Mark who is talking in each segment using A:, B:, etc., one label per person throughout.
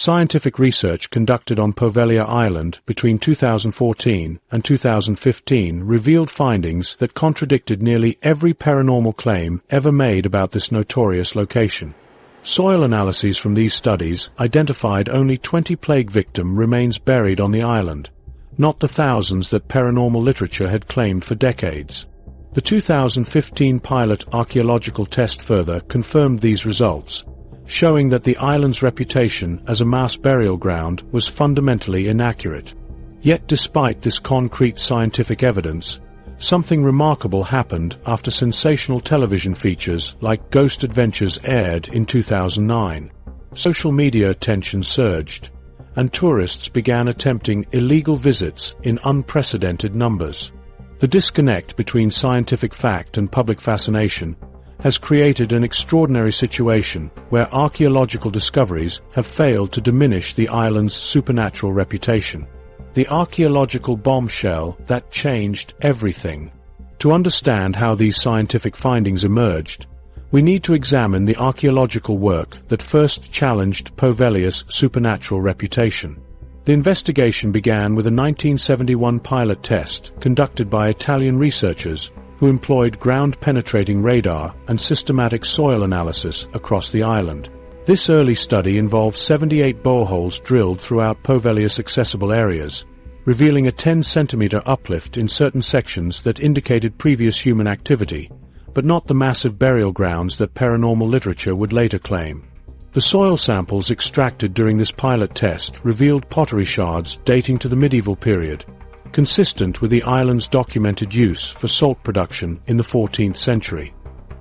A: Scientific research conducted on Poveglia Island between 2014 and 2015 revealed findings that contradicted nearly every paranormal claim ever made about this notorious location. Soil analyses from these studies identified only 20 plague victim remains buried on the island, not the thousands that paranormal literature had claimed for decades. The 2015 pilot archaeological test further confirmed these results, showing that the island's reputation as a mass burial ground was fundamentally inaccurate. Yet despite this concrete scientific evidence, something remarkable happened after sensational television features like Ghost Adventures aired in 2009. Social media attention surged, and tourists began attempting illegal visits in unprecedented numbers. The disconnect between scientific fact and public fascination has created an extraordinary situation where archaeological discoveries have failed to diminish the island's supernatural reputation. The archaeological bombshell that changed everything. To understand how these scientific findings emerged, we need to examine the archaeological work that first challenged Poveglia's supernatural reputation. The investigation began with a 1971 pilot test conducted by Italian researchers who employed ground-penetrating radar and systematic soil analysis across the island. This early study involved 78 boreholes drilled throughout Poveglia's accessible areas, revealing a 10-centimeter uplift in certain sections that indicated previous human activity, but not the massive burial grounds that paranormal literature would later claim. The soil samples extracted during this pilot test revealed pottery shards dating to the medieval period, consistent with the island's documented use for salt production in the 14th century.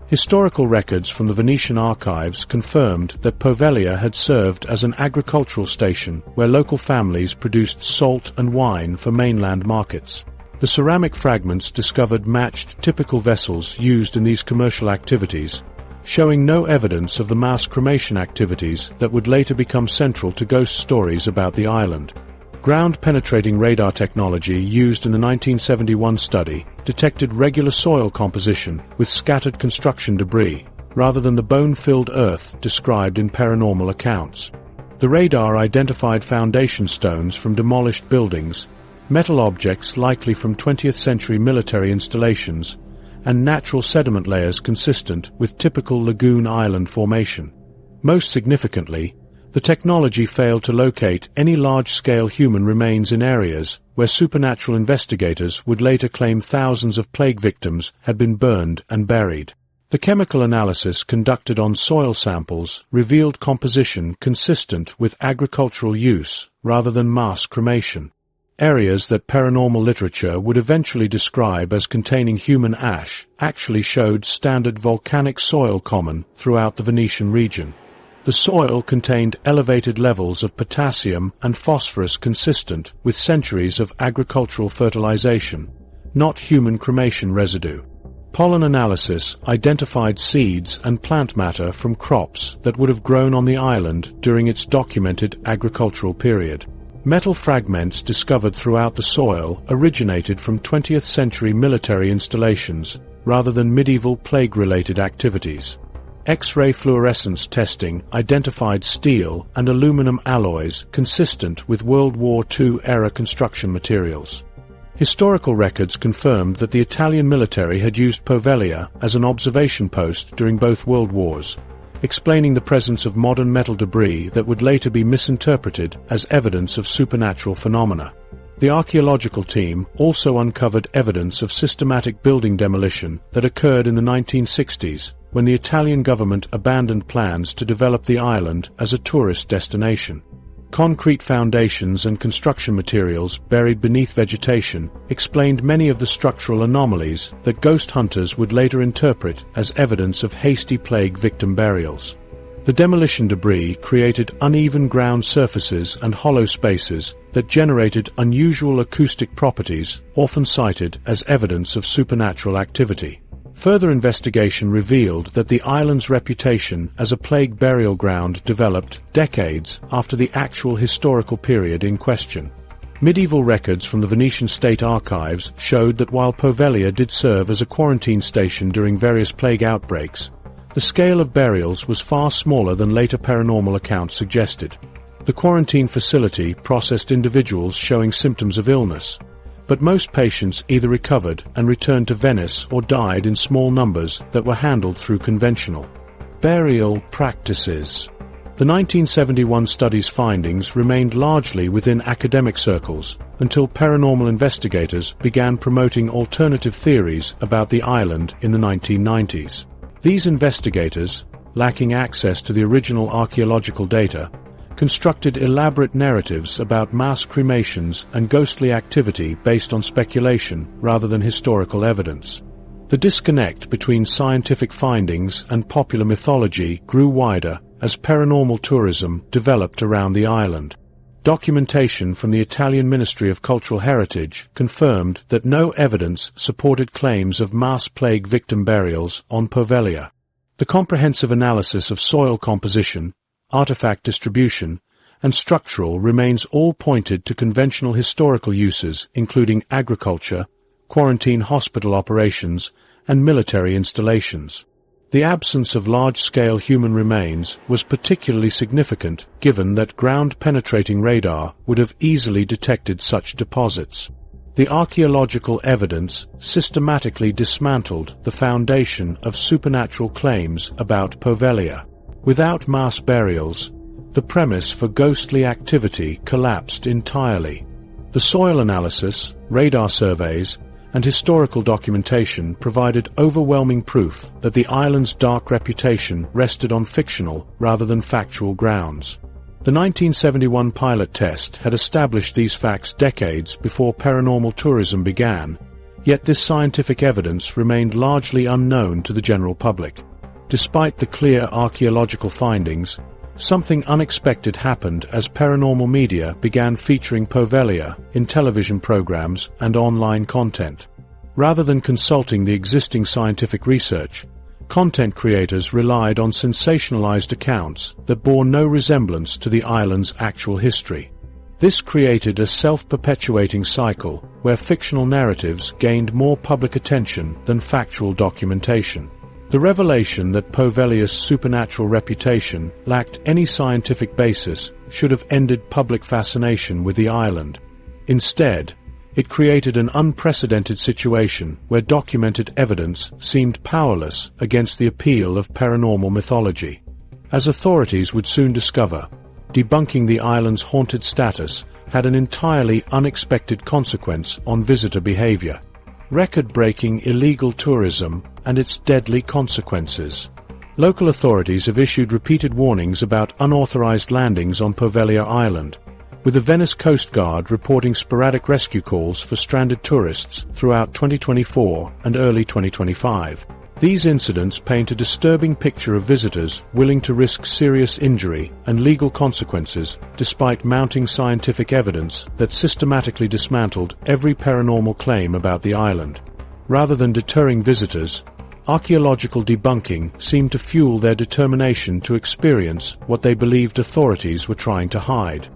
A: Historical records from the Venetian archives confirmed that Poveglia had served as an agricultural station where local families produced salt and wine for mainland markets. The ceramic fragments discovered matched typical vessels used in these commercial activities, showing no evidence of the mass cremation activities that would later become central to ghost stories about the island. Ground-penetrating radar technology used in the 1971 study detected regular soil composition with scattered construction debris, rather than the bone-filled earth described in paranormal accounts. The radar identified foundation stones from demolished buildings, metal objects likely from 20th century military installations, and natural sediment layers consistent with typical lagoon island formation. Most significantly, the technology failed to locate any large-scale human remains in areas where supernatural investigators would later claim thousands of plague victims had been burned and buried. The chemical analysis conducted on soil samples revealed composition consistent with agricultural use rather than mass cremation. Areas that paranormal literature would eventually describe as containing human ash actually showed standard volcanic soil common throughout the Venetian region. The soil contained elevated levels of potassium and phosphorus consistent with centuries of agricultural fertilization, not human cremation residue. Pollen analysis identified seeds and plant matter from crops that would have grown on the island during its documented agricultural period. Metal fragments discovered throughout the soil originated from 20th century military installations rather than medieval plague-related activities. X-ray fluorescence testing identified steel and aluminum alloys consistent with World War II-era construction materials. Historical records confirmed that the Italian military had used Poveglia as an observation post during both World Wars, explaining the presence of modern metal debris that would later be misinterpreted as evidence of supernatural phenomena. The archaeological team also uncovered evidence of systematic building demolition that occurred in the 1960s, when the Italian government abandoned plans to develop the island as a tourist destination. Concrete foundations and construction materials buried beneath vegetation explained many of the structural anomalies that ghost hunters would later interpret as evidence of hasty plague victim burials. The demolition debris created uneven ground surfaces and hollow spaces that generated unusual acoustic properties, often cited as evidence of supernatural activity. Further investigation revealed that the island's reputation as a plague burial ground developed decades after the actual historical period in question. Medieval records from the Venetian state archives showed that while Poveglia did serve as a quarantine station during various plague outbreaks, the scale of burials was far smaller than later paranormal accounts suggested. The quarantine facility processed individuals showing symptoms of illness, but most patients either recovered and returned to Venice or died in small numbers that were handled through conventional burial practices. The 1971 study's findings remained largely within academic circles until paranormal investigators began promoting alternative theories about the island in the 1990s. These investigators, lacking access to the original archaeological data, constructed elaborate narratives about mass cremations and ghostly activity based on speculation rather than historical evidence. The disconnect between scientific findings and popular mythology grew wider as paranormal tourism developed around the island. Documentation from the Italian Ministry of Cultural Heritage confirmed that no evidence supported claims of mass plague victim burials on Poveglia. The comprehensive analysis of soil composition, artifact distribution, and structural remains all pointed to conventional historical uses including agriculture, quarantine hospital operations, and military installations. The absence of large-scale human remains was particularly significant given that ground-penetrating radar would have easily detected such deposits. The archaeological evidence systematically dismantled the foundation of supernatural claims about Poveglia. Without mass burials, the premise for ghostly activity collapsed entirely. The soil analysis, radar surveys, and historical documentation provided overwhelming proof that the island's dark reputation rested on fictional rather than factual grounds. The 1971 pilot test had established these facts decades before paranormal tourism began, yet this scientific evidence remained largely unknown to the general public. Despite the clear archaeological findings, something unexpected happened as paranormal media began featuring Poveglia in television programs and online content. Rather than consulting the existing scientific research, content creators relied on sensationalized accounts that bore no resemblance to the island's actual history. This created a self-perpetuating cycle where fictional narratives gained more public attention than factual documentation. The revelation that Poveglia's supernatural reputation lacked any scientific basis should have ended public fascination with the island. Instead, it created an unprecedented situation where documented evidence seemed powerless against the appeal of paranormal mythology. As authorities would soon discover, debunking the island's haunted status had an entirely unexpected consequence on visitor behavior: record-breaking illegal tourism and its deadly consequences. Local authorities have issued repeated warnings about unauthorized landings on Poveglia Island, with the Venice Coast Guard reporting sporadic rescue calls for stranded tourists throughout 2024 and early 2025. These incidents paint a disturbing picture of visitors willing to risk serious injury and legal consequences despite mounting scientific evidence that systematically dismantled every paranormal claim about the island. Rather than deterring visitors, archaeological debunking seemed to fuel their determination to experience what they believed authorities were trying to hide.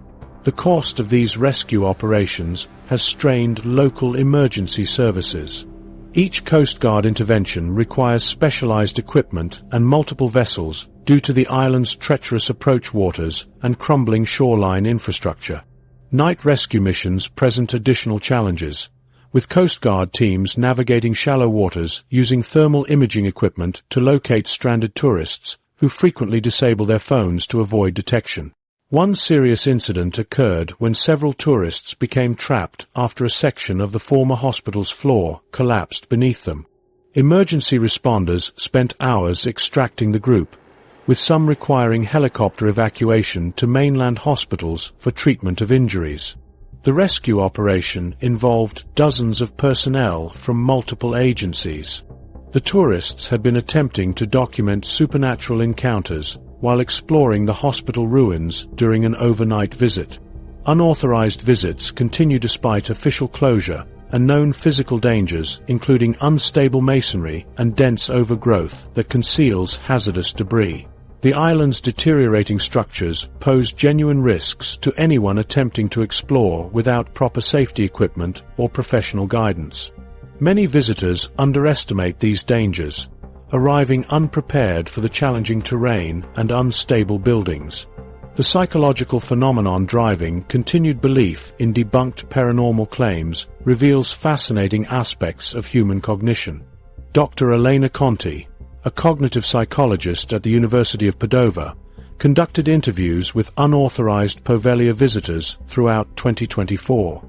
A: The cost of these rescue operations has strained local emergency services. Each Coast Guard intervention requires specialized equipment and multiple vessels due to the island's treacherous approach waters and crumbling shoreline infrastructure. Night rescue missions present additional challenges, with Coast Guard teams navigating shallow waters using thermal imaging equipment to locate stranded tourists who frequently disable their phones to avoid detection. One serious incident occurred when several tourists became trapped after a section of the former hospital's floor collapsed beneath them. Emergency responders spent hours extracting the group, with some requiring helicopter evacuation to mainland hospitals for treatment of injuries. The rescue operation involved dozens of personnel from multiple agencies. The tourists had been attempting to document supernatural encounters while exploring the hospital ruins during an overnight visit. Unauthorized visits continue despite official closure and known physical dangers, including unstable masonry and dense overgrowth that conceals hazardous debris. The island's deteriorating structures pose genuine risks to anyone attempting to explore without proper safety equipment or professional guidance. Many visitors underestimate these dangers, arriving unprepared for the challenging terrain and unstable buildings. The psychological phenomenon driving continued belief in debunked paranormal claims reveals fascinating aspects of human cognition. Dr. Elena Conti, a cognitive psychologist at the University of Padova, conducted interviews with unauthorized Poveglia visitors throughout 2024.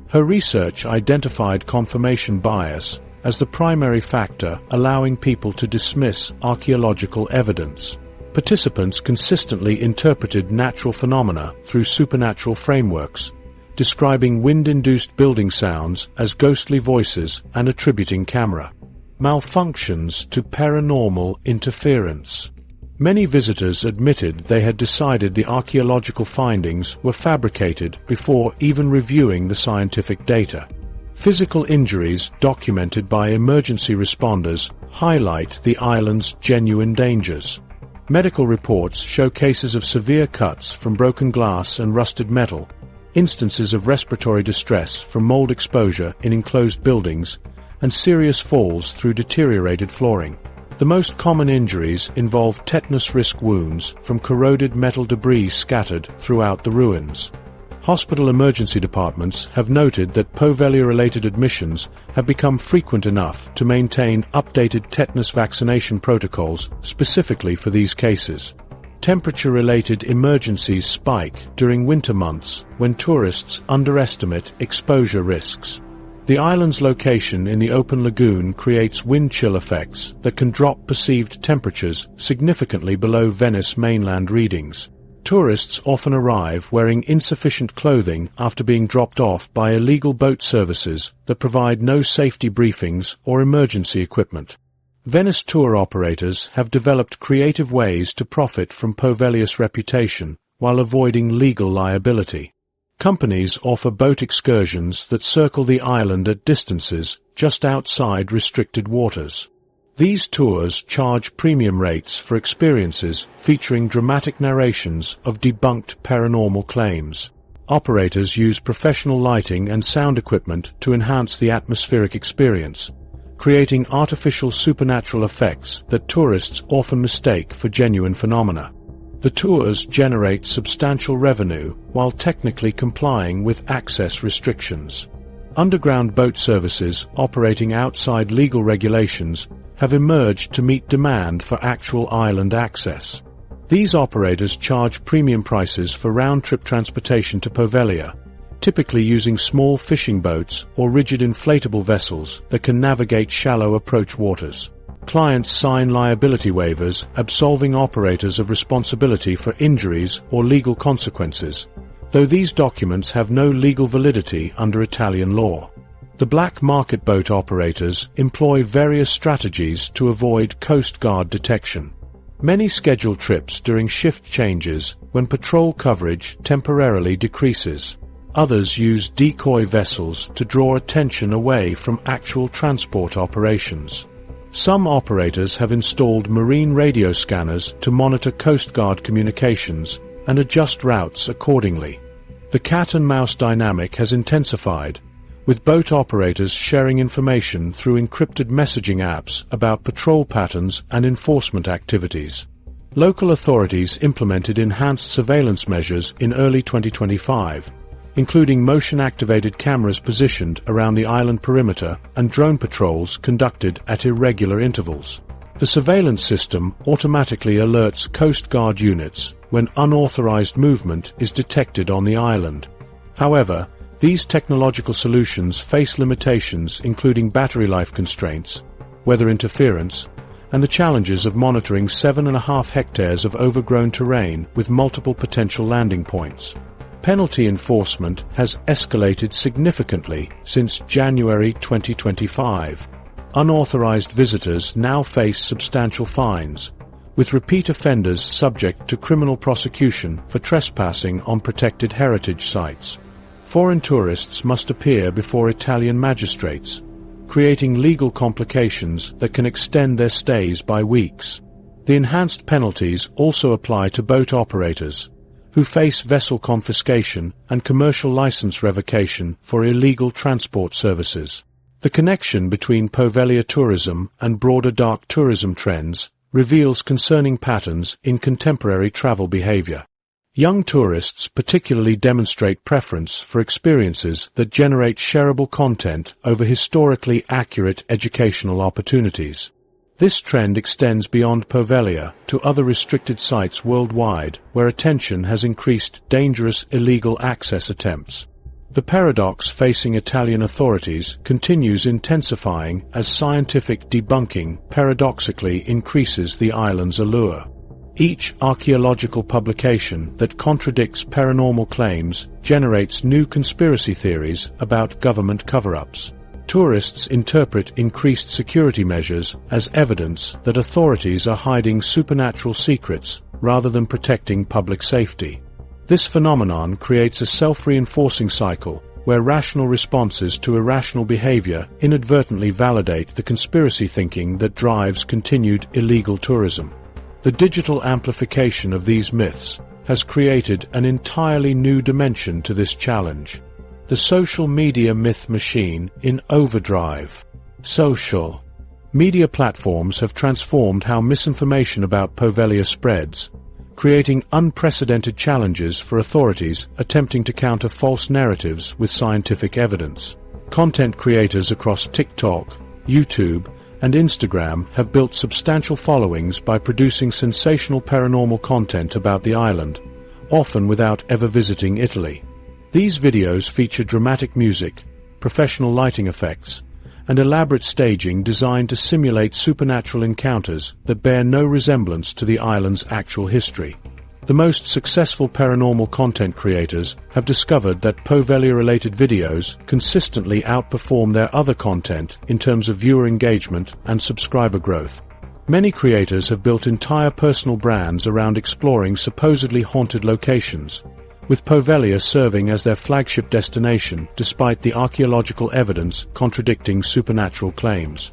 A: Her research identified confirmation bias as the primary factor allowing people to dismiss archaeological evidence. Participants consistently interpreted natural phenomena through supernatural frameworks, describing wind-induced building sounds as ghostly voices and attributing camera malfunctions to paranormal interference. Many visitors admitted they had decided the archaeological findings were fabricated before even reviewing the scientific data. Physical injuries documented by emergency responders highlight the island's genuine dangers. Medical reports show cases of severe cuts from broken glass and rusted metal, instances of respiratory distress from mold exposure in enclosed buildings, and serious falls through deteriorated flooring. The most common injuries involve tetanus risk wounds from corroded metal debris scattered throughout the ruins. Hospital emergency departments have noted that Poveglia-related admissions have become frequent enough to maintain updated tetanus vaccination protocols specifically for these cases. Temperature-related emergencies spike during winter months when tourists underestimate exposure risks. The island's location in the open lagoon creates wind chill effects that can drop perceived temperatures significantly below Venice mainland readings. Tourists often arrive wearing insufficient clothing after being dropped off by illegal boat services that provide no safety briefings or emergency equipment. Venice tour operators have developed creative ways to profit from Poveglia's reputation while avoiding legal liability. Companies offer boat excursions that circle the island at distances just outside restricted waters. These tours charge premium rates for experiences featuring dramatic narrations of debunked paranormal claims. Operators use professional lighting and sound equipment to enhance the atmospheric experience, creating artificial supernatural effects that tourists often mistake for genuine phenomena. The tours generate substantial revenue while technically complying with access restrictions. Underground boat services operating outside legal regulations have emerged to meet demand for actual island access. These operators charge premium prices for round-trip transportation to Poveglia, typically using small fishing boats or rigid inflatable vessels that can navigate shallow approach waters. Clients sign liability waivers absolving operators of responsibility for injuries or legal consequences, though these documents have no legal validity under Italian law. The black market boat operators employ various strategies to avoid Coast Guard detection. Many schedule trips during shift changes when patrol coverage temporarily decreases. Others use decoy vessels to draw attention away from actual transport operations. Some operators have installed marine radio scanners to monitor Coast Guard communications and adjust routes accordingly. The cat-and-mouse dynamic has intensified, with boat operators sharing information through encrypted messaging apps about patrol patterns and enforcement activities. Local authorities implemented enhanced surveillance measures in early 2025, including motion-activated cameras positioned around the island perimeter and drone patrols conducted at irregular intervals. The surveillance system automatically alerts Coast Guard units when unauthorized movement is detected on the island. However, these technological solutions face limitations including battery life constraints, weather interference, and the challenges of monitoring 7.5 hectares of overgrown terrain with multiple potential landing points. Penalty enforcement has escalated significantly since January 2025. Unauthorized visitors now face substantial fines, with repeat offenders subject to criminal prosecution for trespassing on protected heritage sites. Foreign tourists must appear before Italian magistrates, creating legal complications that can extend their stays by weeks. The enhanced penalties also apply to boat operators, who face vessel confiscation and commercial license revocation for illegal transport services. The connection between Poveglia tourism and broader dark tourism trends reveals concerning patterns in contemporary travel behavior. Young tourists particularly demonstrate preference for experiences that generate shareable content over historically accurate educational opportunities. This trend extends beyond Poveglia to other restricted sites worldwide where attention has increased dangerous illegal access attempts. The paradox facing Italian authorities continues intensifying as scientific debunking paradoxically increases the island's allure. Each archaeological publication that contradicts paranormal claims generates new conspiracy theories about government cover-ups. Tourists interpret increased security measures as evidence that authorities are hiding supernatural secrets rather than protecting public safety. This phenomenon creates a self-reinforcing cycle where rational responses to irrational behavior inadvertently validate the conspiracy thinking that drives continued illegal tourism. The digital amplification of these myths has created an entirely new dimension to this challenge. The social media myth machine in overdrive. Social media platforms have transformed how misinformation about Poveglia spreads, creating unprecedented challenges for authorities attempting to counter false narratives with scientific evidence. Content creators across TikTok, YouTube, and Instagram have built substantial followings by producing sensational paranormal content about the island, often without ever visiting Italy. These videos feature dramatic music, professional lighting effects, and elaborate staging designed to simulate supernatural encounters that bear no resemblance to the island's actual history. The most successful paranormal content creators have discovered that Poveglia-related videos consistently outperform their other content in terms of viewer engagement and subscriber growth. Many creators have built entire personal brands around exploring supposedly haunted locations, with Poveglia serving as their flagship destination despite the archaeological evidence contradicting supernatural claims.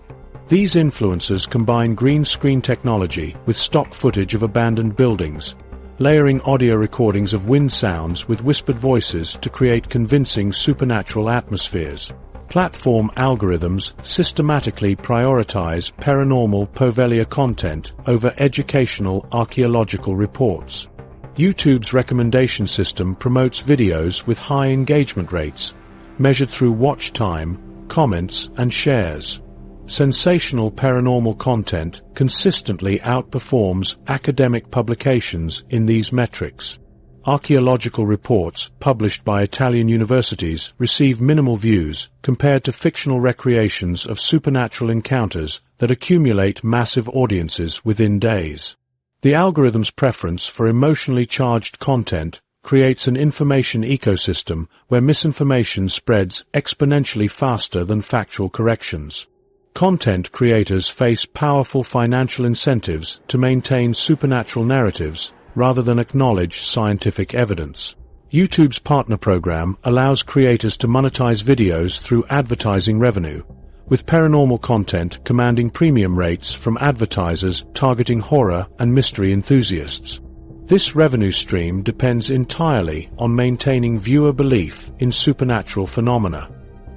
A: These influencers combine green screen technology with stock footage of abandoned buildings, layering audio recordings of wind sounds with whispered voices to create convincing supernatural atmospheres. Platform algorithms systematically prioritize paranormal Poveglia content over educational archaeological reports. YouTube's recommendation system promotes videos with high engagement rates, measured through watch time, comments, and shares. Sensational paranormal content consistently outperforms academic publications in these metrics. Archaeological reports published by Italian universities receive minimal views compared to fictional recreations of supernatural encounters that accumulate massive audiences within days. The algorithm's preference for emotionally charged content creates an information ecosystem where misinformation spreads exponentially faster than factual corrections. Content creators face powerful financial incentives to maintain supernatural narratives rather than acknowledge scientific evidence. YouTube's partner program allows creators to monetize videos through advertising revenue, with paranormal content commanding premium rates from advertisers targeting horror and mystery enthusiasts. This revenue stream depends entirely on maintaining viewer belief in supernatural phenomena.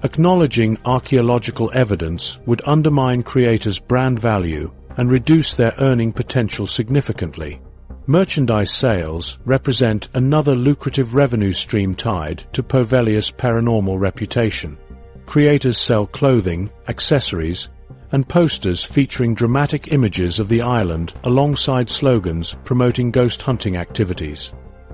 A: Acknowledging archaeological evidence would undermine creators' brand value and reduce their earning potential significantly. Merchandise sales represent another lucrative revenue stream tied to Poveglia's paranormal reputation. Creators sell clothing, accessories, and posters featuring dramatic images of the island alongside slogans promoting ghost hunting activities.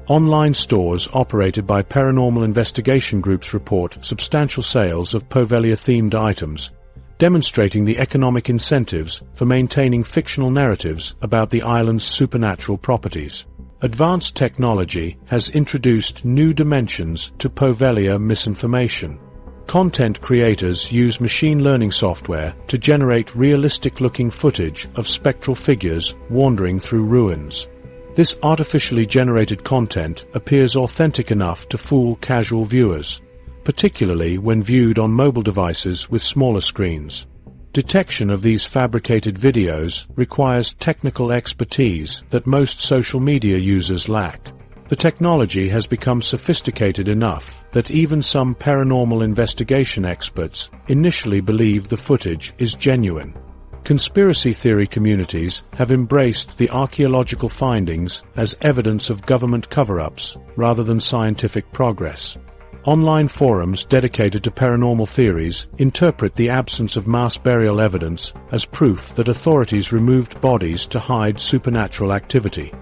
A: Online stores operated by paranormal investigation groups report substantial sales of Poveglia-themed items, demonstrating the economic incentives for maintaining fictional narratives about the island's supernatural properties. Advanced technology has introduced new dimensions to Poveglia misinformation. Content creators use machine learning software to generate realistic-looking footage of spectral figures wandering through ruins. This artificially generated content appears authentic enough to fool casual viewers, particularly when viewed on mobile devices with smaller screens. Detection of these fabricated videos requires technical expertise that most social media users lack. The technology has become sophisticated enough that even some paranormal investigation experts initially believe the footage is genuine. Conspiracy theory communities have embraced the archaeological findings as evidence of government cover-ups rather than scientific progress. Online forums dedicated to paranormal theories interpret the absence of mass burial evidence as proof that authorities removed bodies to hide supernatural activity.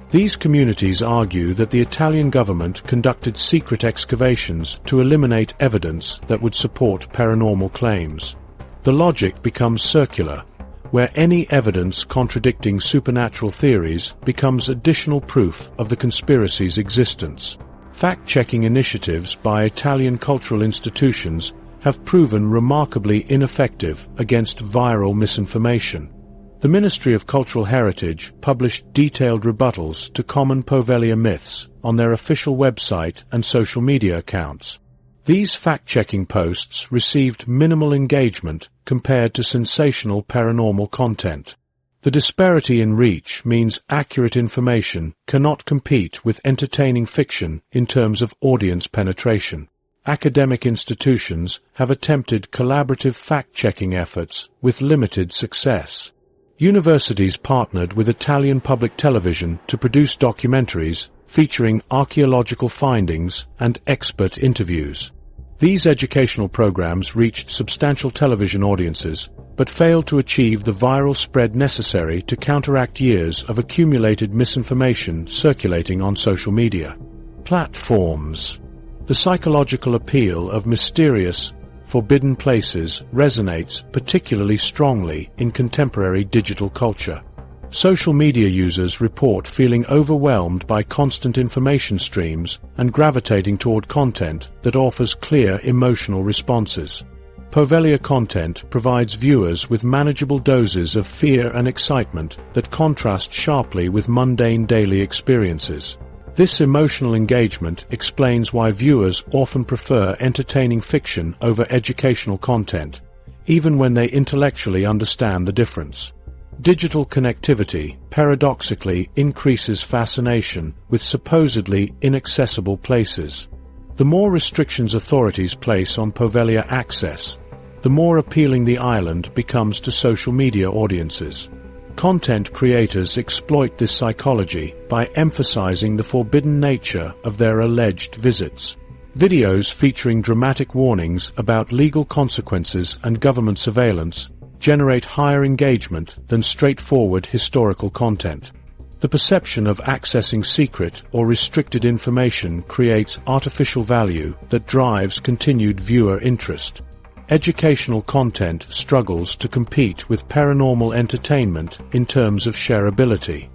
A: These communities argue that the Italian government conducted secret excavations to eliminate evidence that would support paranormal claims. The logic becomes circular, where any evidence contradicting supernatural theories becomes additional proof of the conspiracy's existence. Fact-checking initiatives by Italian cultural institutions have proven remarkably ineffective against viral misinformation. The Ministry of Cultural Heritage published detailed rebuttals to common Poveglia myths on their official website and social media accounts. These fact-checking posts received minimal engagement compared to sensational paranormal content. The disparity in reach means accurate information cannot compete with entertaining fiction in terms of audience penetration. Academic institutions have attempted collaborative fact-checking efforts with limited success. Universities partnered with Italian public television to produce documentaries featuring archaeological findings and expert interviews. These educational programs reached substantial television audiences, but failed to achieve the viral spread necessary to counteract years of accumulated misinformation circulating on social media. Platforms. The psychological appeal of mysterious, forbidden places resonates particularly strongly in contemporary digital culture. Social media users report feeling overwhelmed by constant information streams and gravitating toward content that offers clear emotional responses. Poveglia content provides viewers with manageable doses of fear and excitement that contrast sharply with mundane daily experiences. This emotional engagement explains why viewers often prefer entertaining fiction over educational content, even when they intellectually understand the difference. Digital connectivity, paradoxically, increases fascination with supposedly inaccessible places. The more restrictions authorities place on Poveglia access, the more appealing the island becomes to social media audiences. Content creators exploit this psychology by emphasizing the forbidden nature of their alleged visits. Videos featuring dramatic warnings about legal consequences and government surveillance generate higher engagement than straightforward historical content. The perception of accessing secret or restricted information creates artificial value that drives continued viewer interest. Educational content struggles to compete with paranormal entertainment in terms of shareability.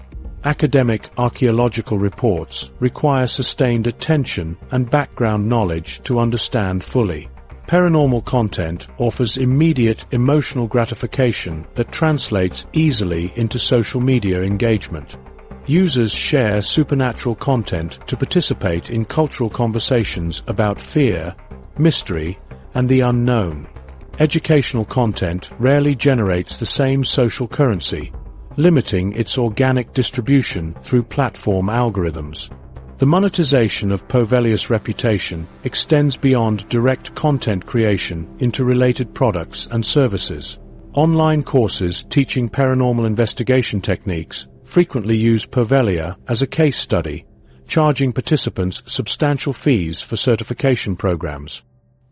A: Academic archaeological reports require sustained attention and background knowledge to understand fully. Paranormal content offers immediate emotional gratification that translates easily into social media engagement. Users share supernatural content to participate in cultural conversations about fear, mystery, and the unknown. Educational content rarely generates the same social currency, limiting its organic distribution through platform algorithms. The monetization of Poveglia's reputation extends beyond direct content creation into related products and services. Online courses teaching paranormal investigation techniques frequently use Poveglia as a case study, charging participants substantial fees for certification programs.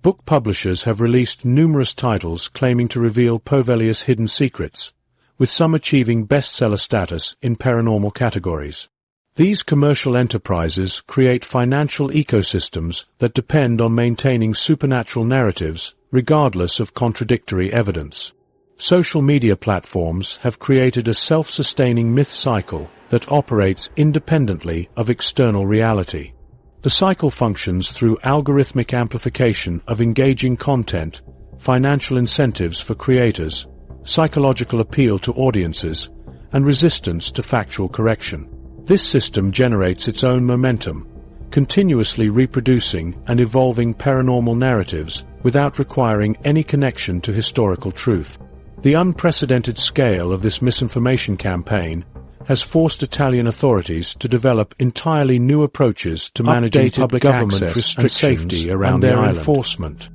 A: Book publishers have released numerous titles claiming to reveal Poveglia's hidden secrets, with some achieving bestseller status in paranormal categories. These commercial enterprises create financial ecosystems that depend on maintaining supernatural narratives regardless of contradictory evidence. Social media platforms have created a self-sustaining myth cycle that operates independently of external reality. The cycle functions through algorithmic amplification of engaging content, financial incentives for creators, psychological appeal to audiences, and resistance to factual correction. This system generates its own momentum, continuously reproducing and evolving paranormal narratives without requiring any connection to historical truth. The unprecedented scale of this misinformation campaign has forced Italian authorities to develop entirely new approaches to managing public government restrictions and safety around their enforcement.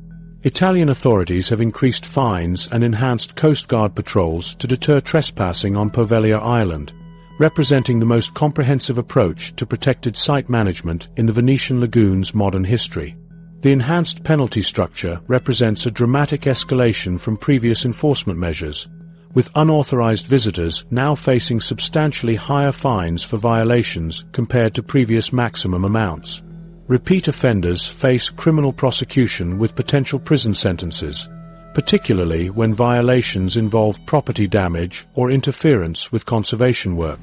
A: Italian authorities have increased fines and enhanced Coast Guard patrols to deter trespassing on Poveglia Island, representing the most comprehensive approach to protected site management in the Venetian lagoon's modern history. The enhanced penalty structure represents a dramatic escalation from previous enforcement measures, with unauthorized visitors now facing substantially higher fines for violations compared to previous maximum amounts. Repeat offenders face criminal prosecution with potential prison sentences, particularly when violations involve property damage or interference with conservation work.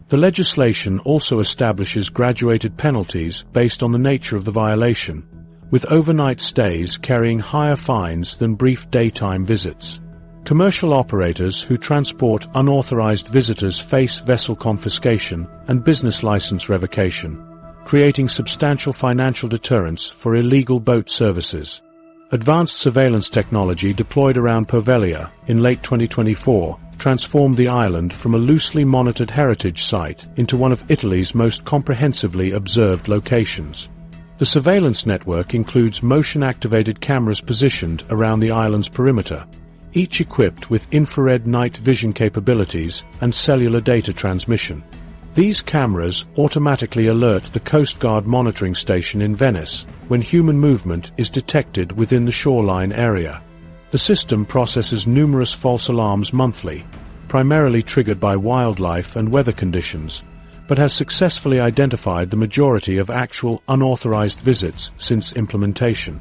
A: The legislation also establishes graduated penalties based on the nature of the violation, with overnight stays carrying higher fines than brief daytime visits. Commercial operators who transport unauthorized visitors face vessel confiscation and business license revocation, creating substantial financial deterrence for illegal boat services. Advanced surveillance technology deployed around Poveglia in late 2024 transformed the island from a loosely monitored heritage site into one of Italy's most comprehensively observed locations. The surveillance network includes motion-activated cameras positioned around the island's perimeter, each equipped with infrared night vision capabilities and cellular data transmission. These cameras automatically alert the Coast Guard monitoring station in Venice when human movement is detected within the shoreline area. The system processes numerous false alarms monthly, primarily triggered by wildlife and weather conditions, but has successfully identified the majority of actual unauthorized visits since implementation.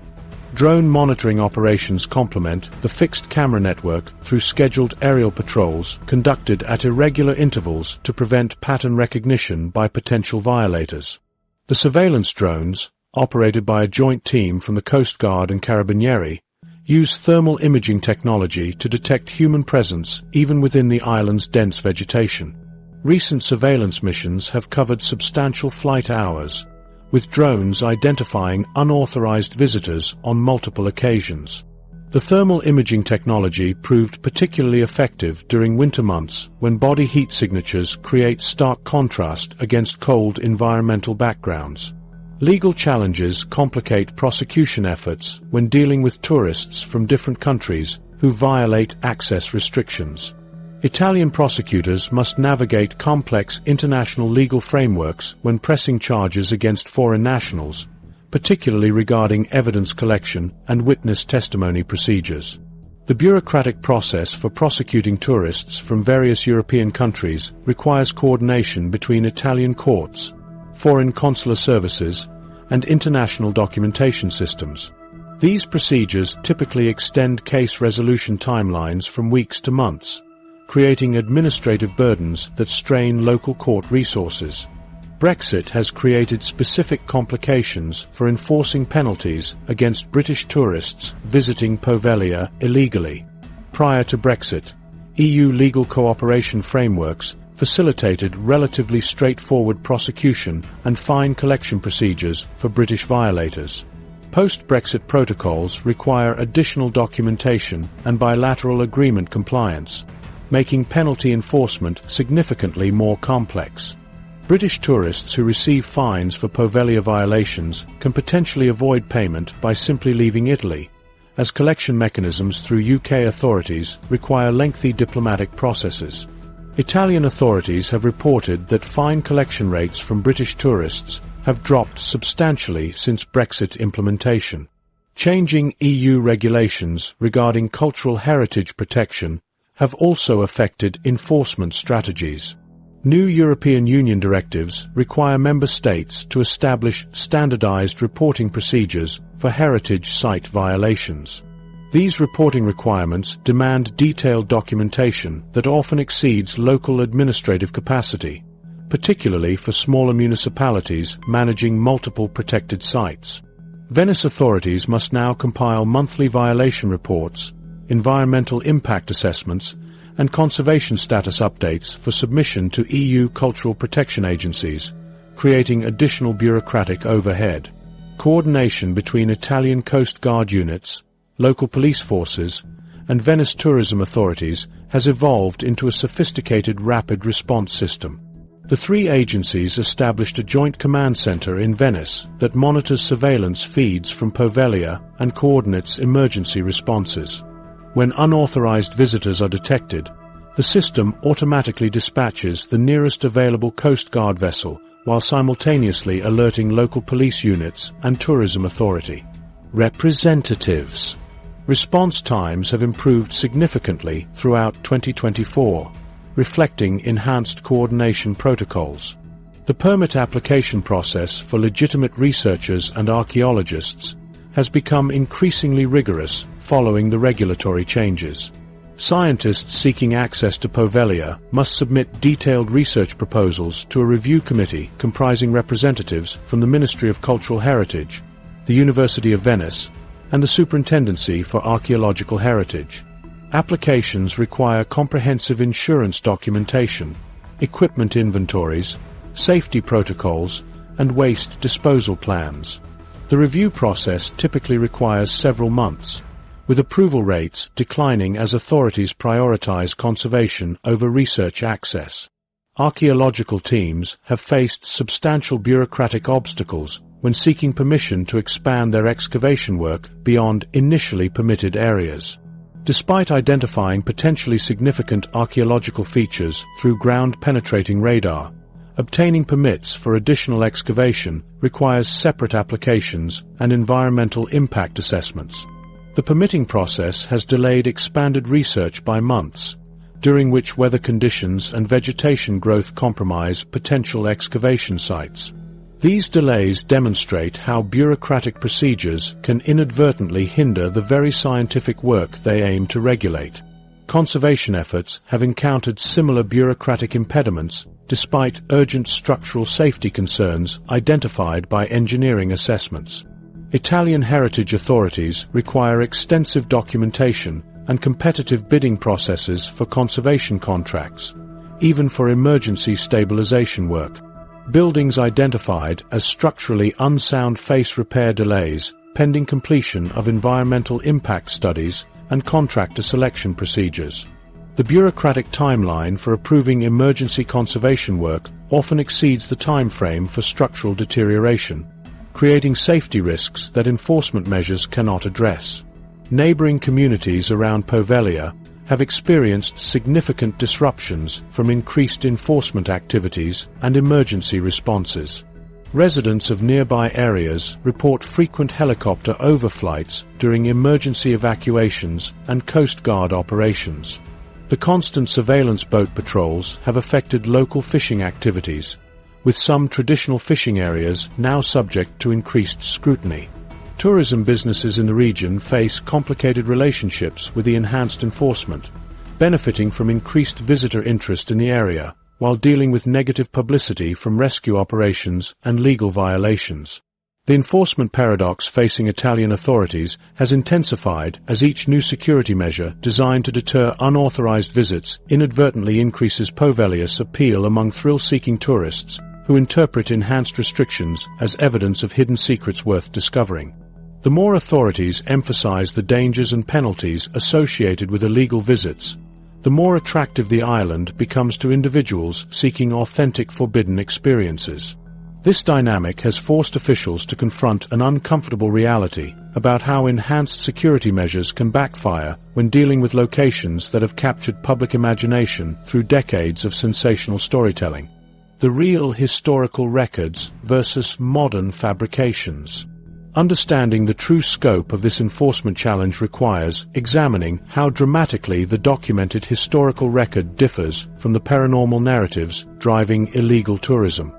A: Drone monitoring operations complement the fixed camera network through scheduled aerial patrols conducted at irregular intervals to prevent pattern recognition by potential violators. The surveillance drones, operated by a joint team from the Coast Guard and Carabinieri, use thermal imaging technology to detect human presence even within the island's dense vegetation. Recent surveillance missions have covered substantial flight hours, with drones identifying unauthorized visitors on multiple occasions. The thermal imaging technology proved particularly effective during winter months when body heat signatures create stark contrast against cold environmental backgrounds. Legal challenges complicate prosecution efforts when dealing with tourists from different countries who violate access restrictions. Italian prosecutors must navigate complex international legal frameworks when pressing charges against foreign nationals, particularly regarding evidence collection and witness testimony procedures. The bureaucratic process for prosecuting tourists from various European countries requires coordination between Italian courts, foreign consular services, and international documentation systems. These procedures typically extend case resolution timelines from weeks to months, creating administrative burdens that strain local court resources. Brexit has created specific complications for enforcing penalties against British tourists visiting Poveglia illegally. Prior to Brexit, EU legal cooperation frameworks facilitated relatively straightforward prosecution and fine collection procedures for British violators. Post-Brexit protocols require additional documentation and bilateral agreement compliance, making penalty enforcement significantly more complex. British tourists who receive fines for Poveglia violations can potentially avoid payment by simply leaving Italy, as collection mechanisms through UK authorities require lengthy diplomatic processes. Italian authorities have reported that fine collection rates from British tourists have dropped substantially since Brexit implementation. Changing EU regulations regarding cultural heritage protection have also affected enforcement strategies. New European Union directives require member states to establish standardized reporting procedures for heritage site violations. These reporting requirements demand detailed documentation that often exceeds local administrative capacity, particularly for smaller municipalities managing multiple protected sites. Venice authorities must now compile monthly violation reports, environmental impact assessments, and conservation status updates for submission to EU cultural protection agencies, creating additional bureaucratic overhead. Coordination between Italian Coast Guard units, local police forces, and Venice tourism authorities has evolved into a sophisticated rapid response system. The three agencies established a joint command center in Venice that monitors surveillance feeds from Poveglia and coordinates emergency responses. When unauthorized visitors are detected, the system automatically dispatches the nearest available Coast Guard vessel while simultaneously alerting local police units and tourism authority. Representatives. Response times have improved significantly throughout 2024, reflecting enhanced coordination protocols. The permit application process for legitimate researchers and archaeologists has become increasingly rigorous following the regulatory changes. Scientists seeking access to Poveglia must submit detailed research proposals to a review committee comprising representatives from the Ministry of Cultural Heritage, the University of Venice, and the Superintendency for Archaeological Heritage. Applications require comprehensive insurance documentation, equipment inventories, safety protocols, and waste disposal plans. The review process typically requires several months, with approval rates declining as authorities prioritize conservation over research access. Archaeological teams have faced substantial bureaucratic obstacles when seeking permission to expand their excavation work beyond initially permitted areas. Despite identifying potentially significant archaeological features through ground-penetrating radar, obtaining permits for additional excavation requires separate applications and environmental impact assessments. The permitting process has delayed expanded research by months, during which weather conditions and vegetation growth compromise potential excavation sites. These delays demonstrate how bureaucratic procedures can inadvertently hinder the very scientific work they aim to regulate. Conservation efforts have encountered similar bureaucratic impediments despite urgent structural safety concerns identified by engineering assessments. Italian heritage authorities require extensive documentation and competitive bidding processes for conservation contracts, even for emergency stabilization work. Buildings identified as structurally unsound face repair delays pending completion of environmental impact studies and contractor selection procedures. The bureaucratic timeline for approving emergency conservation work often exceeds the time frame for structural deterioration, creating safety risks that enforcement measures cannot address. Neighboring communities around Poveglia have experienced significant disruptions from increased enforcement activities and emergency responses. Residents of nearby areas report frequent helicopter overflights during emergency evacuations and Coast Guard operations. The constant surveillance boat patrols have affected local fishing activities, with some traditional fishing areas now subject to increased scrutiny. Tourism businesses in the region face complicated relationships with the enhanced enforcement, benefiting from increased visitor interest in the area, while dealing with negative publicity from rescue operations and legal violations. The enforcement paradox facing Italian authorities has intensified as each new security measure designed to deter unauthorized visits inadvertently increases Poveglia's appeal among thrill-seeking tourists who interpret enhanced restrictions as evidence of hidden secrets worth discovering. The more authorities emphasize the dangers and penalties associated with illegal visits, the more attractive the island becomes to individuals seeking authentic forbidden experiences. This dynamic has forced officials to confront an uncomfortable reality about how enhanced security measures can backfire when dealing with locations that have captured public imagination through decades of sensational storytelling. The real historical records versus modern fabrications. Understanding the true scope of this enforcement challenge requires examining how dramatically the documented historical record differs from the paranormal narratives driving illegal tourism.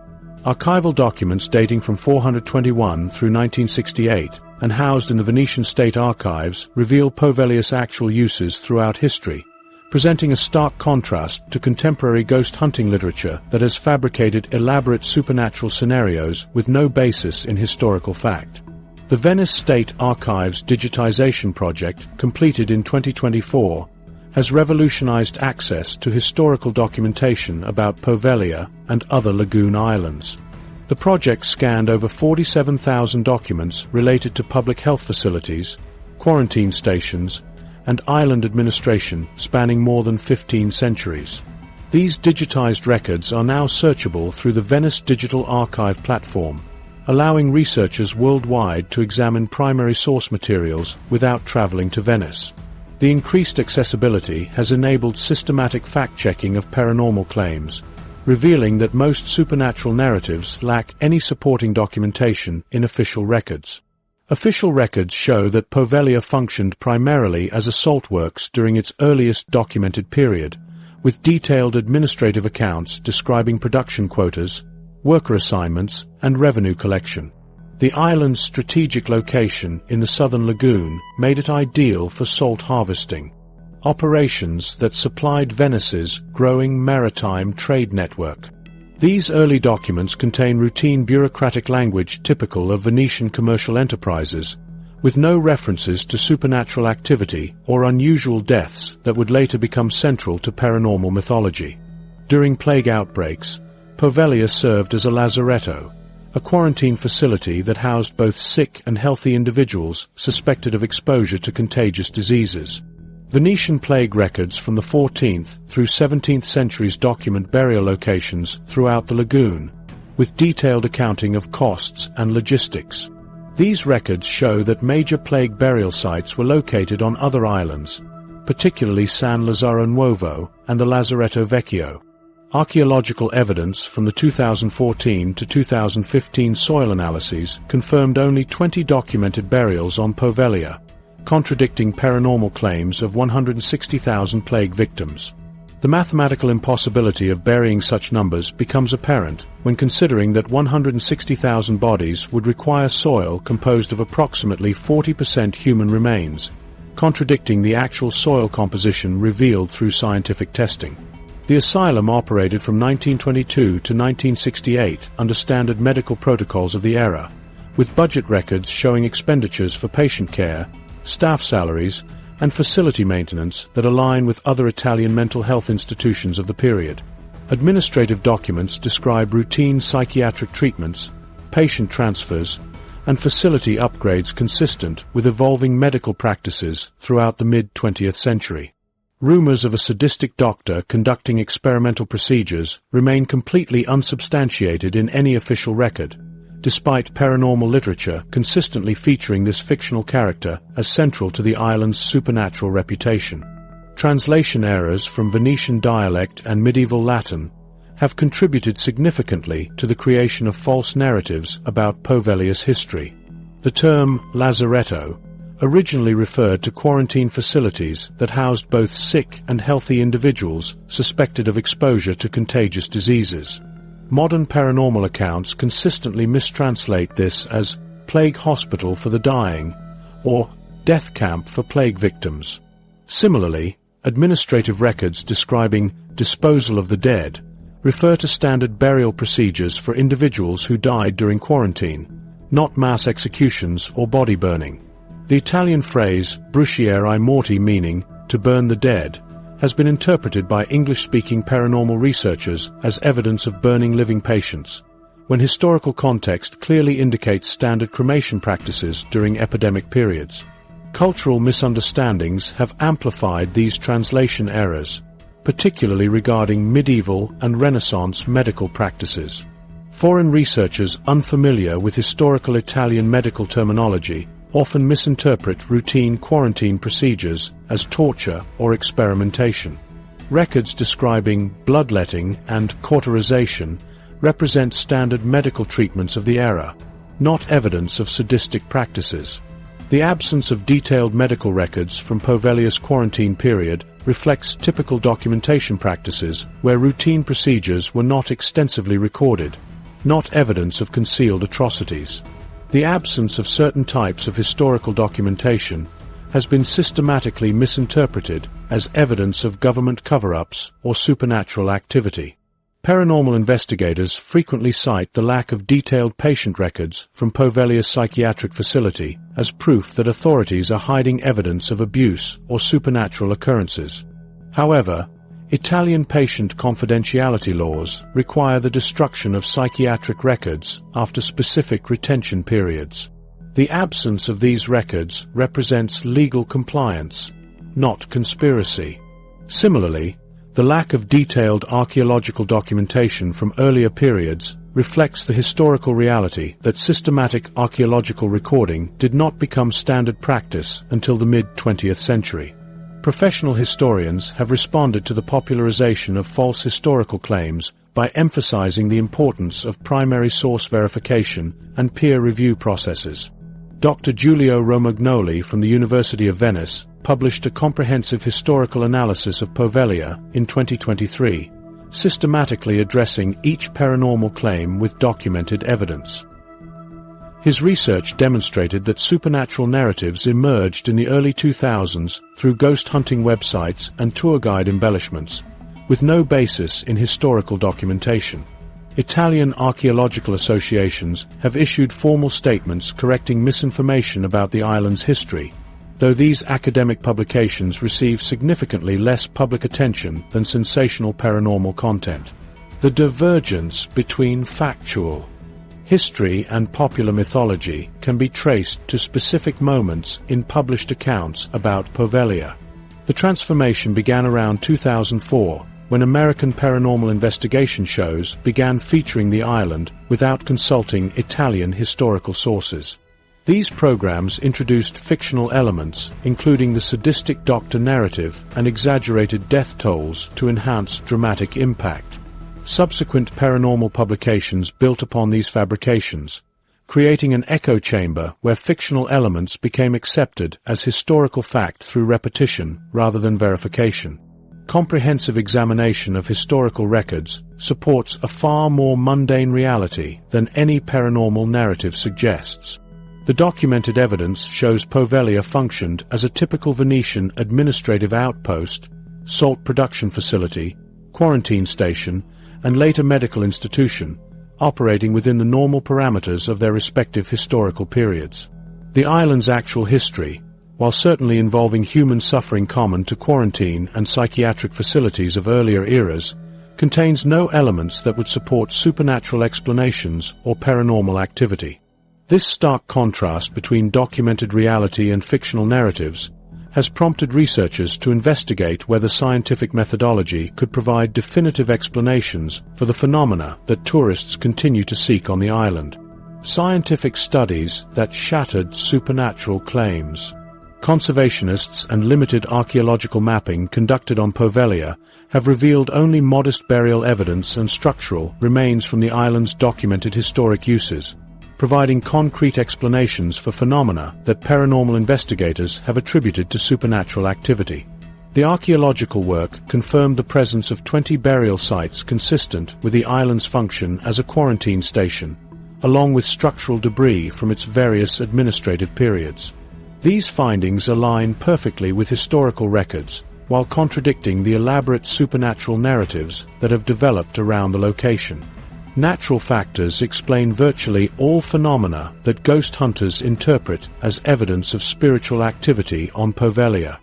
A: Archival documents dating from 421 through 1968 and housed in the Venetian State Archives reveal Poveglia's actual uses throughout history, presenting a stark contrast to contemporary ghost hunting literature that has fabricated elaborate supernatural scenarios with no basis in historical fact. The Venice State Archives digitization project, completed in 2024, has revolutionized access to historical documentation about Poveglia and other lagoon islands. The project scanned over 47,000 documents related to public health facilities, quarantine stations, and island administration spanning more than 15 centuries. These digitized records are now searchable through the Venice Digital Archive platform, allowing researchers worldwide to examine primary source materials without traveling to Venice. The increased accessibility has enabled systematic fact-checking of paranormal claims, revealing that most supernatural narratives lack any supporting documentation in official records. Official records show that Poveglia functioned primarily as a salt works during its earliest documented period, with detailed administrative accounts describing production quotas, worker assignments, and revenue collection. The island's strategic location in the southern lagoon made it ideal for salt harvesting, operations that supplied Venice's growing maritime trade network. These early documents contain routine bureaucratic language typical of Venetian commercial enterprises, with no references to supernatural activity or unusual deaths that would later become central to paranormal mythology. During plague outbreaks, Poveglia served as a lazaretto, a quarantine facility that housed both sick and healthy individuals suspected of exposure to contagious diseases. Venetian plague records from the 14th through 17th centuries document burial locations throughout the lagoon, with detailed accounting of costs and logistics. These records show that major plague burial sites were located on other islands, particularly San Lazzaro Nuovo and the Lazaretto Vecchio. Archaeological evidence from the 2014 to 2015 soil analyses confirmed only 20 documented burials on Poveglia, contradicting paranormal claims of 160,000 plague victims. The mathematical impossibility of burying such numbers becomes apparent when considering that 160,000 bodies would require soil composed of approximately 40% human remains, contradicting the actual soil composition revealed through scientific testing. The asylum operated from 1922 to 1968 under standard medical protocols of the era, with budget records showing expenditures for patient care, staff salaries, and facility maintenance that align with other Italian mental health institutions of the period. Administrative documents describe routine psychiatric treatments, patient transfers, and facility upgrades consistent with evolving medical practices throughout the mid-20th century. Rumors of a sadistic doctor conducting experimental procedures remain completely unsubstantiated in any official record, despite paranormal literature consistently featuring this fictional character as central to the island's supernatural reputation. Translation errors from Venetian dialect and medieval Latin have contributed significantly to the creation of false narratives about Poveglia's history. The term lazaretto originally referred to quarantine facilities that housed both sick and healthy individuals suspected of exposure to contagious diseases. Modern paranormal accounts consistently mistranslate this as plague hospital for the dying or death camp for plague victims. Similarly, administrative records describing disposal of the dead refer to standard burial procedures for individuals who died during quarantine, not mass executions or body burning. The Italian phrase bruciare I morti, meaning to burn the dead, has been interpreted by English-speaking paranormal researchers as evidence of burning living patients, when historical context clearly indicates standard cremation practices during epidemic periods. Cultural misunderstandings have amplified these translation errors, particularly regarding medieval and Renaissance medical practices. Foreign researchers unfamiliar with historical Italian medical terminology often misinterpret routine quarantine procedures as torture or experimentation. Records describing bloodletting and cauterization represent standard medical treatments of the era, not evidence of sadistic practices. The absence of detailed medical records from Poveglia's quarantine period reflects typical documentation practices where routine procedures were not extensively recorded, not evidence of concealed atrocities. The absence of certain types of historical documentation has been systematically misinterpreted as evidence of government cover-ups or supernatural activity. Paranormal investigators frequently cite the lack of detailed patient records from Poveglia's psychiatric facility as proof that authorities are hiding evidence of abuse or supernatural occurrences. However, Italian patient confidentiality laws require the destruction of psychiatric records after specific retention periods. The absence of these records represents legal compliance, not conspiracy. Similarly, The lack of detailed archaeological documentation from earlier periods reflects the historical reality that systematic archaeological recording did not become standard practice until the mid-20th century. Professional historians have responded to the popularization of false historical claims by emphasizing the importance of primary source verification and peer review processes. Dr. Giulio Romagnoli from the University of Venice published a comprehensive historical analysis of Poveglia in 2023, systematically addressing each paranormal claim with documented evidence. His research demonstrated that supernatural narratives emerged in the early 2000s through ghost hunting websites and tour guide embellishments, with no basis in historical documentation. Italian archaeological associations have issued formal statements correcting misinformation about the island's history, though these academic publications receive significantly less public attention than sensational paranormal content. The divergence between factual history and popular mythology can be traced to specific moments in published accounts about Poveglia. The transformation began around 2004, when American paranormal investigation shows began featuring the island without consulting Italian historical sources. These programs introduced fictional elements, including the sadistic doctor narrative and exaggerated death tolls to enhance dramatic impact. Subsequent paranormal publications built upon these fabrications, creating an echo chamber where fictional elements became accepted as historical fact through repetition rather than verification. Comprehensive examination of historical records supports a far more mundane reality than any paranormal narrative suggests. The documented evidence shows Poveglia functioned as a typical Venetian administrative outpost, salt production facility, quarantine station, and later medical institution, operating within the normal parameters of their respective historical periods. The island's actual history, while certainly involving human suffering common to quarantine and psychiatric facilities of earlier eras, contains no elements that would support supernatural explanations or paranormal activity. This stark contrast between documented reality and fictional narratives has prompted researchers to investigate whether scientific methodology could provide definitive explanations for the phenomena that tourists continue to seek on the island. Scientific studies that shattered supernatural claims. Conservationists and limited archaeological mapping conducted on Poveglia have revealed only modest burial evidence and structural remains from the island's documented historic uses, providing concrete explanations for phenomena that paranormal investigators have attributed to supernatural activity. The archaeological work confirmed the presence of 20 burial sites consistent with the island's function as a quarantine station, along with structural debris from its various administrative periods. These findings align perfectly with historical records, while contradicting the elaborate supernatural narratives that have developed around the location. Natural factors explain virtually all phenomena that ghost hunters interpret as evidence of spiritual activity on Poveglia.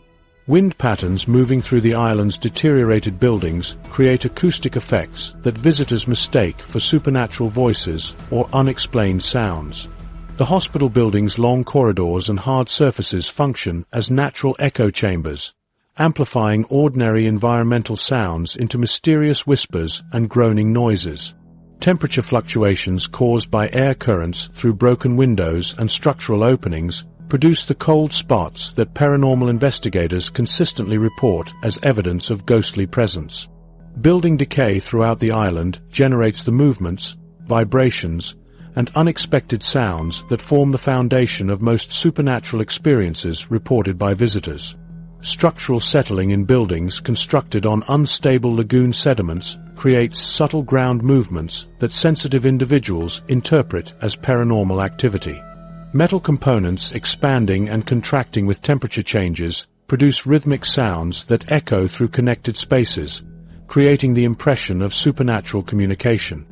A: Wind patterns moving through the island's deteriorated buildings create acoustic effects that visitors mistake for supernatural voices or unexplained sounds. The hospital building's long corridors and hard surfaces function as natural echo chambers, amplifying ordinary environmental sounds into mysterious whispers and groaning noises. Temperature fluctuations caused by air currents through broken windows and structural openings produce the cold spots that paranormal investigators consistently report as evidence of ghostly presence. Building decay throughout the island generates the movements, vibrations, and unexpected sounds that form the foundation of most supernatural experiences reported by visitors. Structural settling in buildings constructed on unstable lagoon sediments creates subtle ground movements that sensitive individuals interpret as paranormal activity. Metal components expanding and contracting with temperature changes produce rhythmic sounds that echo through connected spaces, creating the impression of supernatural communication.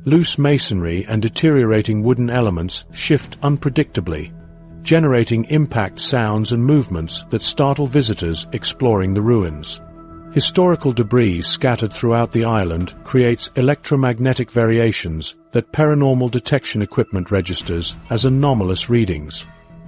A: Loose masonry and deteriorating wooden elements shift unpredictably, generating impact sounds and movements that startle visitors exploring the ruins. Historical debris scattered throughout the island creates electromagnetic variations that paranormal detection equipment registers as anomalous readings.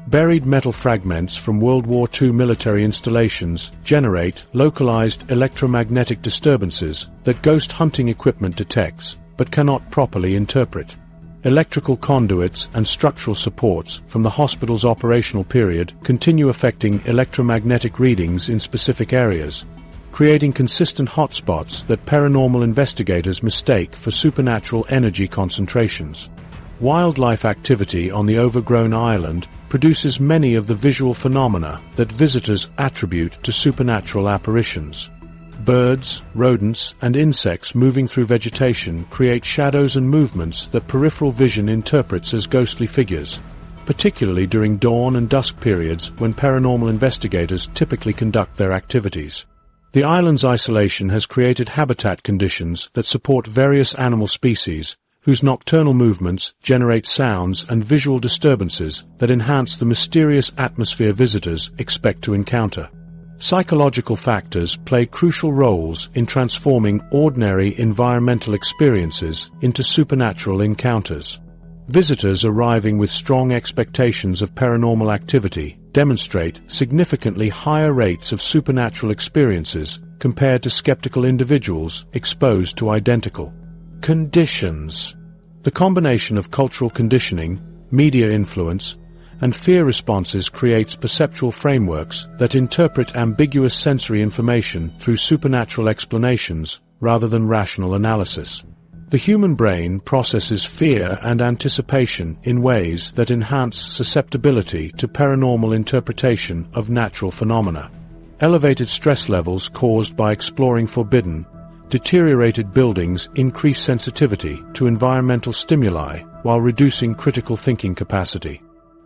A: Buried metal fragments from World War II military installations generate localized electromagnetic disturbances that ghost hunting equipment detects but cannot properly interpret. Electrical conduits and structural supports from the hospital's operational period continue affecting electromagnetic readings in specific areas, creating consistent hotspots that paranormal investigators mistake for supernatural energy concentrations. Wildlife activity on the overgrown island produces many of the visual phenomena that visitors attribute to supernatural apparitions. Birds, rodents, and insects moving through vegetation create shadows and movements that peripheral vision interprets as ghostly figures, particularly during dawn and dusk periods when paranormal investigators typically conduct their activities. The island's isolation has created habitat conditions that support various animal species, whose nocturnal movements generate sounds and visual disturbances that enhance the mysterious atmosphere visitors expect to encounter. Psychological factors play crucial roles in transforming ordinary environmental experiences into supernatural encounters. Visitors arriving with strong expectations of paranormal activity demonstrate significantly higher rates of supernatural experiences compared to skeptical individuals exposed to identical conditions. The combination of cultural conditioning, media influence, and fear responses creates perceptual frameworks that interpret ambiguous sensory information through supernatural explanations rather than rational analysis. The human brain processes fear and anticipation in ways that enhance susceptibility to paranormal interpretation of natural phenomena. Elevated stress levels caused by exploring forbidden, deteriorated buildings increase sensitivity to environmental stimuli while reducing critical thinking capacity.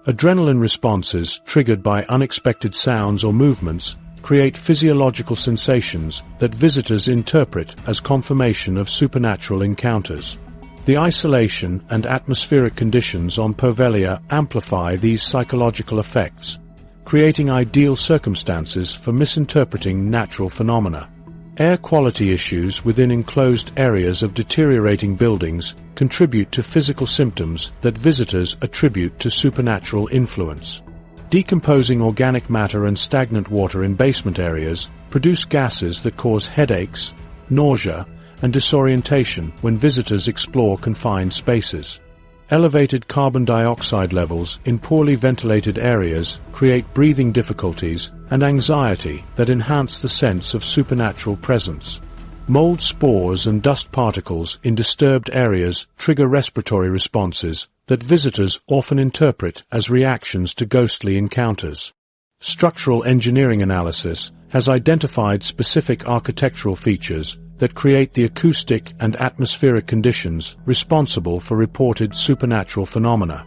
A: Adrenaline responses triggered by unexpected sounds or movements create physiological sensations that visitors interpret as confirmation of supernatural encounters. The isolation and atmospheric conditions on Poveglia amplify these psychological effects, creating ideal circumstances for misinterpreting natural phenomena. Air quality issues within enclosed areas of deteriorating buildings contribute to physical symptoms that visitors attribute to supernatural influence. Decomposing organic matter and stagnant water in basement areas produce gases that cause headaches, nausea, and disorientation when visitors explore confined spaces. Elevated carbon dioxide levels in poorly ventilated areas create breathing difficulties and anxiety that enhance the sense of supernatural presence. Mold spores and dust particles in disturbed areas trigger respiratory responses that visitors often interpret as reactions to ghostly encounters. Structural engineering analysis has identified specific architectural features that create the acoustic and atmospheric conditions responsible for reported supernatural phenomena.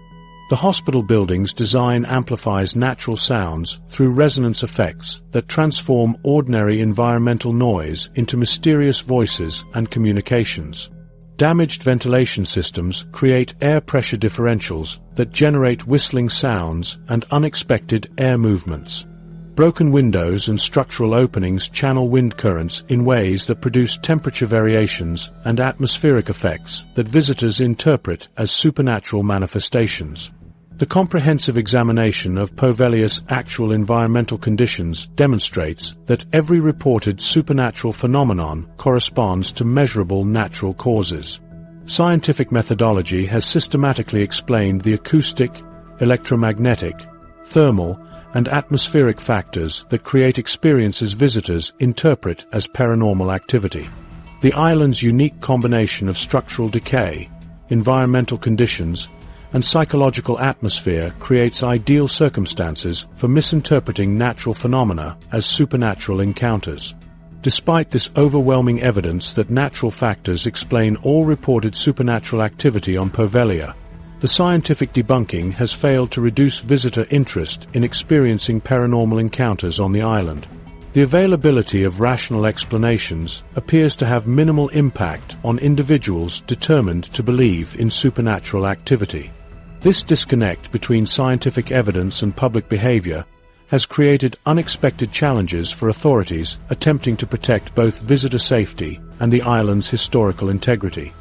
A: The hospital building's design amplifies natural sounds through resonance effects that transform ordinary environmental noise into mysterious voices and communications. Damaged ventilation systems create air pressure differentials that generate whistling sounds and unexpected air movements. Broken windows and structural openings channel wind currents in ways that produce temperature variations and atmospheric effects that visitors interpret as supernatural manifestations. The comprehensive examination of Poveglia's actual environmental conditions demonstrates that every reported supernatural phenomenon corresponds to measurable natural causes. Scientific methodology has systematically explained the acoustic, electromagnetic, thermal, and atmospheric factors that create experiences visitors interpret as paranormal activity. The island's unique combination of structural decay, environmental conditions, and psychological atmosphere creates ideal circumstances for misinterpreting natural phenomena as supernatural encounters. Despite this overwhelming evidence that natural factors explain all reported supernatural activity on Poveglia, the scientific debunking has failed to reduce visitor interest in experiencing paranormal encounters on the island. The availability of rational explanations appears to have minimal impact on individuals determined to believe in supernatural activity. This disconnect between scientific evidence and public behavior has created unexpected challenges for authorities attempting to protect both visitor safety and the island's historical integrity.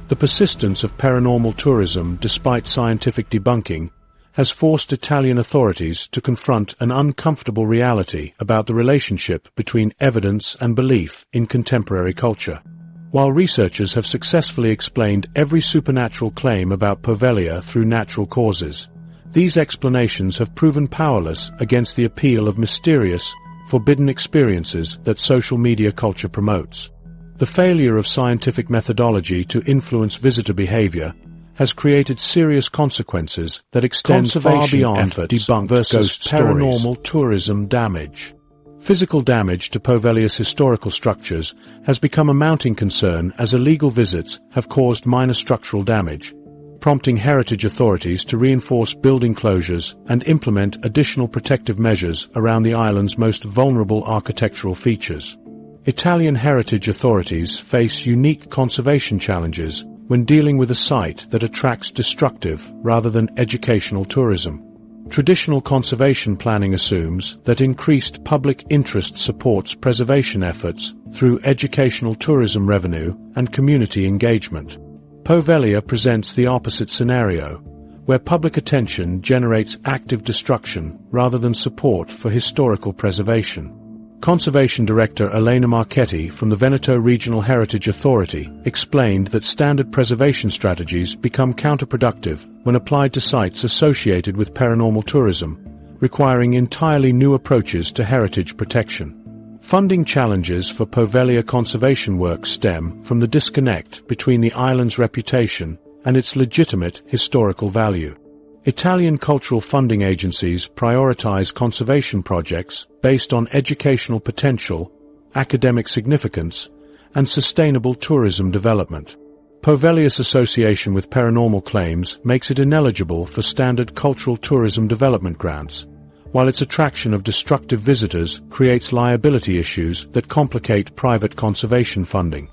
A: The persistence of paranormal tourism despite scientific debunking has forced Italian authorities to confront an uncomfortable reality about the relationship between evidence and belief in contemporary culture. While researchers have successfully explained every supernatural claim about Poveglia through natural causes, these explanations have proven powerless against the appeal of mysterious, forbidden experiences that social media culture promotes. The failure of scientific methodology to influence visitor behavior has created serious consequences that extend far beyond debunk versus paranormal tourism damage. Physical damage to Poveglia's historical structures has become a mounting concern as illegal visits have caused minor structural damage, prompting heritage authorities to reinforce building closures and implement additional protective measures around the island's most vulnerable architectural features. Italian heritage authorities face unique conservation challenges when dealing with a site that attracts destructive rather than educational tourism. Traditional conservation planning assumes that increased public interest supports preservation efforts through educational tourism revenue and community engagement. Poveglia presents the opposite scenario, where public attention generates active destruction rather than support for historical preservation. Conservation Director Elena Marchetti from the Veneto Regional Heritage Authority explained that standard preservation strategies become counterproductive when applied to sites associated with paranormal tourism, requiring entirely new approaches to heritage protection. Funding challenges for Poveglia conservation work stem from the disconnect between the island's reputation and its legitimate historical value. Italian cultural funding agencies prioritize conservation projects based on educational potential, academic significance, and sustainable tourism development. Poveglia's association with paranormal claims makes it ineligible for standard cultural tourism development grants, while its attraction of destructive visitors creates liability issues that complicate private conservation funding.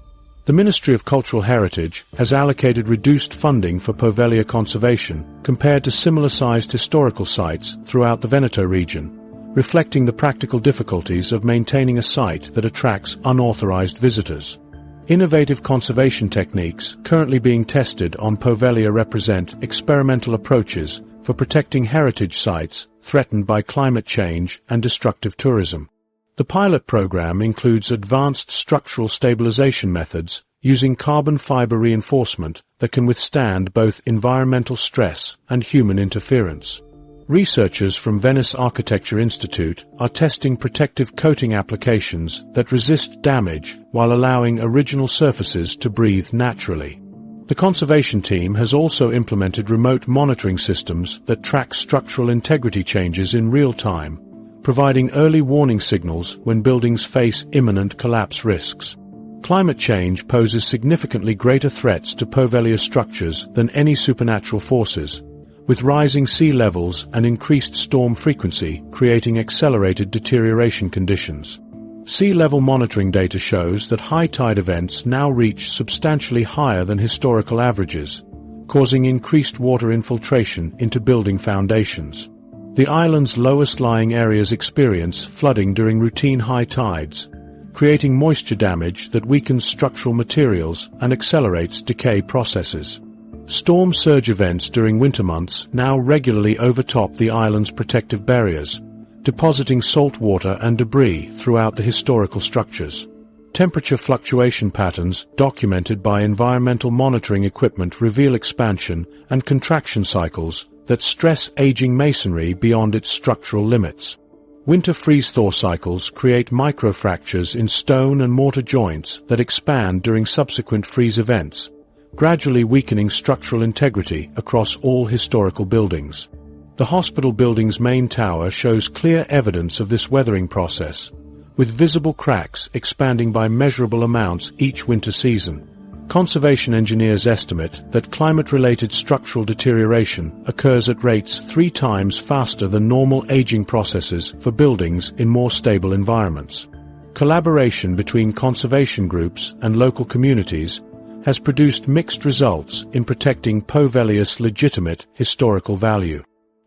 A: The Ministry of Cultural Heritage has allocated reduced funding for Poveglia conservation compared to similar-sized historical sites throughout the Veneto region, reflecting the practical difficulties of maintaining a site that attracts unauthorized visitors. Innovative conservation techniques currently being tested on Poveglia represent experimental approaches for protecting heritage sites threatened by climate change and destructive tourism. The pilot program includes advanced structural stabilization methods using carbon fiber reinforcement that can withstand both environmental stress and human interference. Researchers from Venice Architecture Institute are testing protective coating applications that resist damage while allowing original surfaces to breathe naturally. The conservation team has also implemented remote monitoring systems that track structural integrity changes in real time, providing early warning signals when buildings face imminent collapse risks. Climate change poses significantly greater threats to Poveglia structures than any supernatural forces, with rising sea levels and increased storm frequency creating accelerated deterioration conditions. Sea level monitoring data shows that high tide events now reach substantially higher than historical averages, causing increased water infiltration into building foundations. The island's lowest-lying areas experience flooding during routine high tides, creating moisture damage that weakens structural materials and accelerates decay processes. Storm surge events during winter months now regularly overtop the island's protective barriers, depositing salt water and debris throughout the historical structures. Temperature fluctuation patterns documented by environmental monitoring equipment reveal expansion and contraction cycles that stress aging masonry beyond its structural limits. Winter freeze-thaw cycles create microfractures in stone and mortar joints that expand during subsequent freeze events, gradually weakening structural integrity across all historical buildings. The hospital building's main tower shows clear evidence of this weathering process, with visible cracks expanding by measurable amounts each winter season. Conservation engineers estimate that climate-related structural deterioration occurs at rates 3 times faster than normal aging processes for buildings in more stable environments. Collaboration between conservation groups and local communities has produced mixed results in protecting Poveglia's legitimate historical value.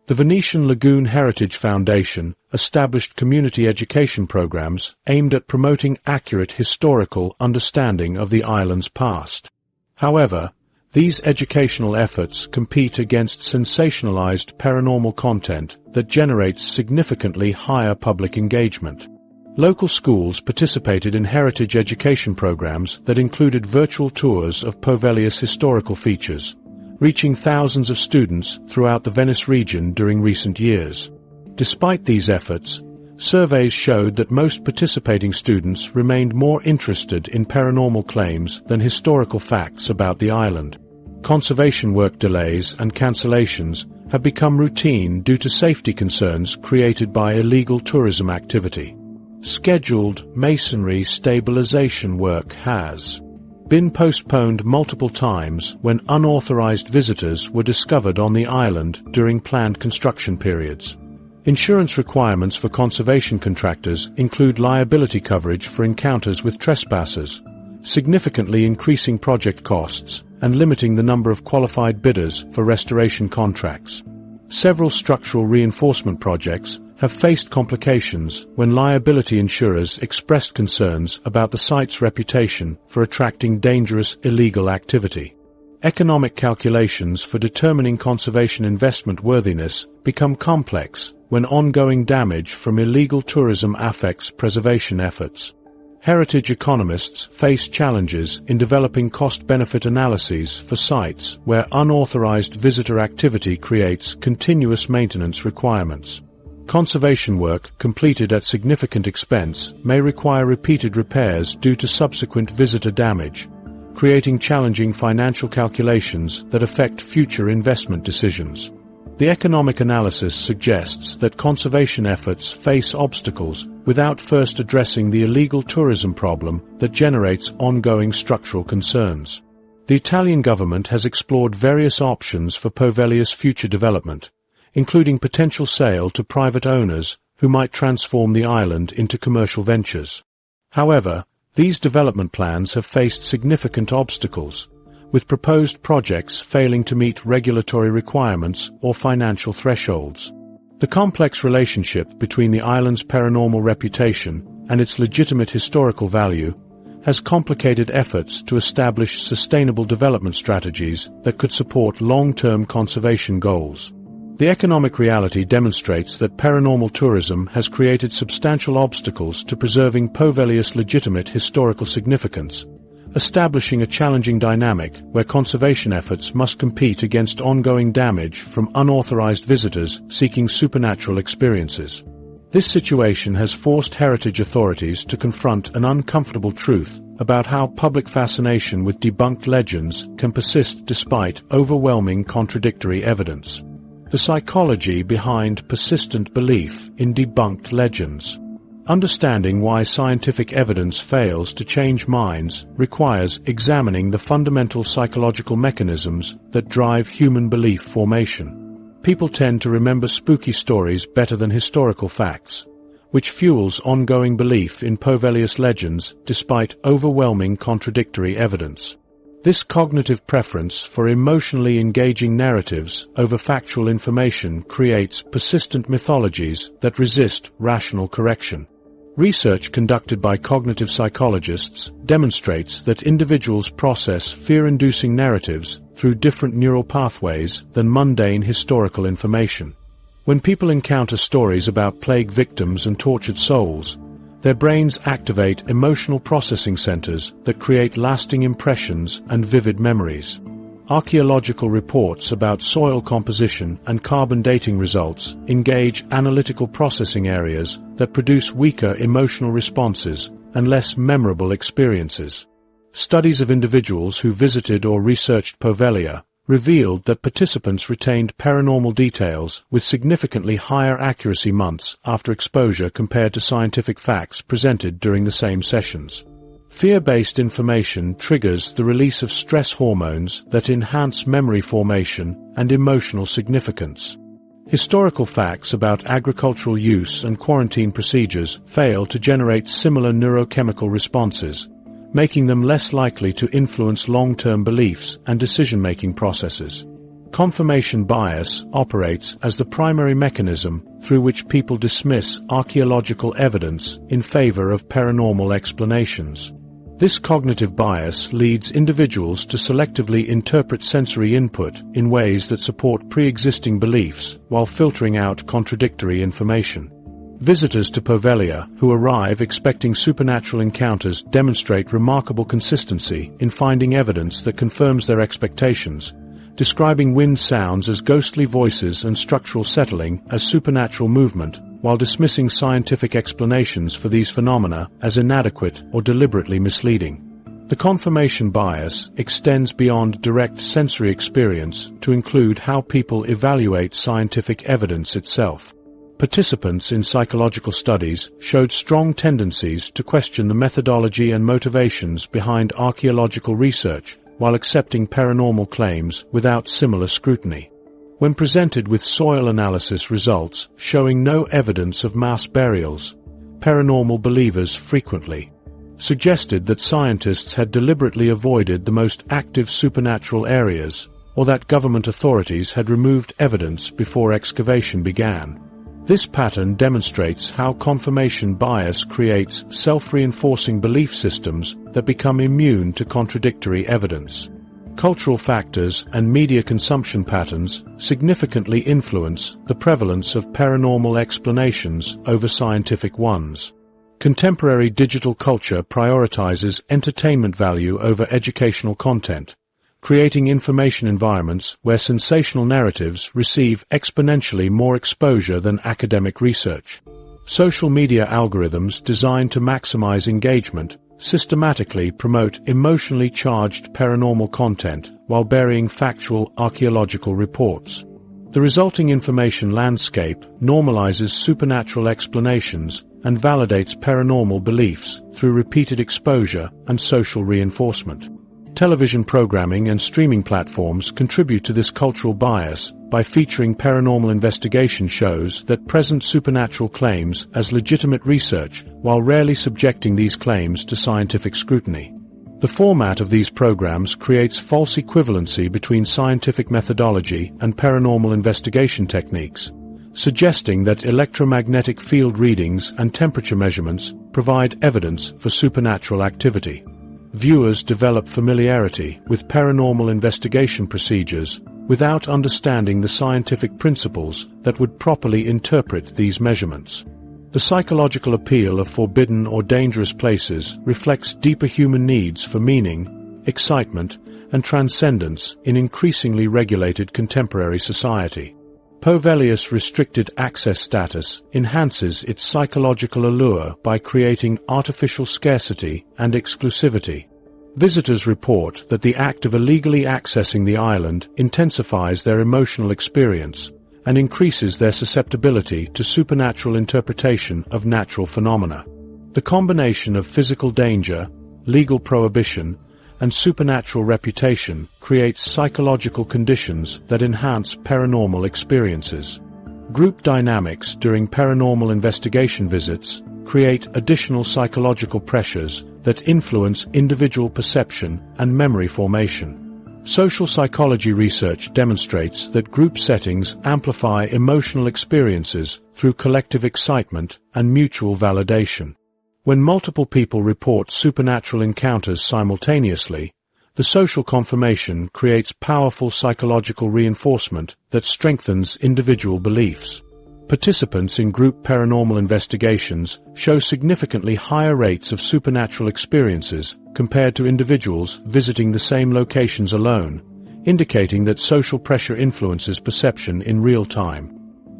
A: The Venetian Lagoon Heritage Foundation established community education programs aimed at promoting accurate historical understanding of the island's past. However, These educational efforts compete against sensationalized paranormal content that generates significantly higher public engagement. Local schools participated in heritage education programs that included virtual tours of Poveglia's historical features, reaching thousands of students throughout the Venice region during recent years. Despite these efforts, surveys showed that most participating students remained more interested in paranormal claims than historical facts about the island. Conservation work delays and cancellations have become routine due to safety concerns created by illegal tourism activity. Scheduled masonry stabilization work has been postponed multiple times when unauthorized visitors were discovered on the island during planned construction periods. Insurance requirements for conservation contractors include liability coverage for encounters with trespassers, significantly increasing project costs and limiting the number of qualified bidders for restoration contracts. Several structural reinforcement projects have faced complications when liability insurers expressed concerns about the site's reputation for attracting dangerous illegal activity. Economic calculations for determining conservation investment worthiness become complex when ongoing damage from illegal tourism affects preservation efforts. Heritage economists face challenges in developing cost-benefit analyses for sites where unauthorized visitor activity creates continuous maintenance requirements. Conservation work completed at significant expense may require repeated repairs due to subsequent visitor damage, creating challenging financial calculations that affect future investment decisions. The economic analysis suggests that conservation efforts face obstacles without first addressing the illegal tourism problem that generates ongoing structural concerns. The Italian government has explored various options for Poveglia's future development, including potential sale to private owners who might transform the island into commercial ventures. However, these development plans have faced significant obstacles, with proposed projects failing to meet regulatory requirements or financial thresholds. The complex relationship between the island's paranormal reputation and its legitimate historical value has complicated efforts to establish sustainable development strategies that could support long-term conservation goals. The economic reality demonstrates that paranormal tourism has created substantial obstacles to preserving Poveglia's legitimate historical significance, establishing a challenging dynamic where conservation efforts must compete against ongoing damage from unauthorized visitors seeking supernatural experiences. This situation has forced heritage authorities to confront an uncomfortable truth about how public fascination with debunked legends can persist despite overwhelming contradictory evidence. The psychology behind persistent belief in debunked legends. Understanding why scientific evidence fails to change minds requires examining the fundamental psychological mechanisms that drive human belief formation. People tend to remember spooky stories better than historical facts, which fuels ongoing belief in Poveglia's legends despite overwhelming contradictory evidence. This cognitive preference for emotionally engaging narratives over factual information creates persistent mythologies that resist rational correction. Research conducted by cognitive psychologists demonstrates that individuals process fear-inducing narratives through different neural pathways than mundane historical information. When people encounter stories about plague victims and tortured souls, their brains activate emotional processing centers that create lasting impressions and vivid memories. Archaeological reports about soil composition and carbon dating results engage analytical processing areas that produce weaker emotional responses and less memorable experiences. Studies of individuals who visited or researched Poveglia revealed that participants retained paranormal details with significantly higher accuracy months after exposure compared to scientific facts presented during the same sessions. Fear-based information triggers the release of stress hormones that enhance memory formation and emotional significance. Historical facts about agricultural use and quarantine procedures fail to generate similar neurochemical responses, making them less likely to influence long-term beliefs and decision-making processes. Confirmation bias operates as the primary mechanism through which people dismiss archaeological evidence in favor of paranormal explanations. This cognitive bias leads individuals to selectively interpret sensory input in ways that support pre-existing beliefs while filtering out contradictory information. Visitors to Poveglia who arrive expecting supernatural encounters demonstrate remarkable consistency in finding evidence that confirms their expectations, describing wind sounds as ghostly voices and structural settling as supernatural movement, while dismissing scientific explanations for these phenomena as inadequate or deliberately misleading. The confirmation bias extends beyond direct sensory experience to include how people evaluate scientific evidence itself. Participants in psychological studies showed strong tendencies to question the methodology and motivations behind archaeological research while accepting paranormal claims without similar scrutiny. When presented with soil analysis results showing no evidence of mass burials, paranormal believers frequently suggested that scientists had deliberately avoided the most active supernatural areas, or that government authorities had removed evidence before excavation began. This pattern demonstrates how confirmation bias creates self-reinforcing belief systems that become immune to contradictory evidence. Cultural factors and media consumption patterns significantly influence the prevalence of paranormal explanations over scientific ones. Contemporary digital culture prioritizes entertainment value over educational content, creating information environments where sensational narratives receive exponentially more exposure than academic research. Social media algorithms designed to maximize engagement systematically promote emotionally charged paranormal content while burying factual archaeological reports. The resulting information landscape normalizes supernatural explanations and validates paranormal beliefs through repeated exposure and social reinforcement. Television programming and streaming platforms contribute to this cultural bias by featuring paranormal investigation shows that present supernatural claims as legitimate research while rarely subjecting these claims to scientific scrutiny. The format of these programs creates false equivalency between scientific methodology and paranormal investigation techniques, suggesting that electromagnetic field readings and temperature measurements provide evidence for supernatural activity. Viewers develop familiarity with paranormal investigation procedures without understanding the scientific principles that would properly interpret these measurements. The psychological appeal of forbidden or dangerous places reflects deeper human needs for meaning, excitement, and transcendence in increasingly regulated contemporary society. Poveglia's restricted access status enhances its psychological allure by creating artificial scarcity and exclusivity. Visitors report that the act of illegally accessing the island intensifies their emotional experience and increases their susceptibility to supernatural interpretation of natural phenomena. The combination of physical danger, legal prohibition, and supernatural reputation creates psychological conditions that enhance paranormal experiences. Group dynamics during paranormal investigation visits create additional psychological pressures that influence individual perception and memory formation. Social psychology research demonstrates that group settings amplify emotional experiences through collective excitement and mutual validation. When multiple people report supernatural encounters simultaneously, the social confirmation creates powerful psychological reinforcement that strengthens individual beliefs. Participants in group paranormal investigations show significantly higher rates of supernatural experiences compared to individuals visiting the same locations alone, indicating that social pressure influences perception in real time.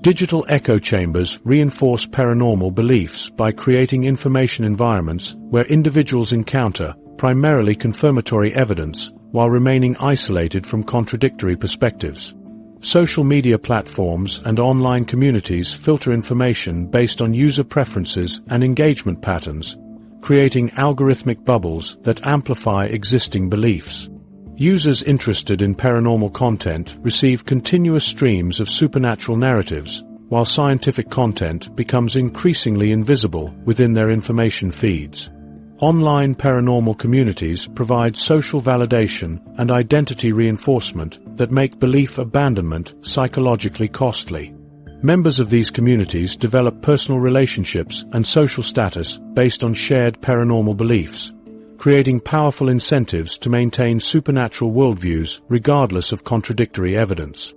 A: Digital echo chambers reinforce paranormal beliefs by creating information environments where individuals encounter primarily confirmatory evidence while remaining isolated from contradictory perspectives. Social media platforms and online communities filter information based on user preferences and engagement patterns, creating algorithmic bubbles that amplify existing beliefs. Users interested in paranormal content receive continuous streams of supernatural narratives, while scientific content becomes increasingly invisible within their information feeds. Online paranormal communities provide social validation and identity reinforcement that make belief abandonment psychologically costly. Members of these communities develop personal relationships and social status based on shared paranormal beliefs, creating powerful incentives to maintain supernatural worldviews regardless of contradictory evidence.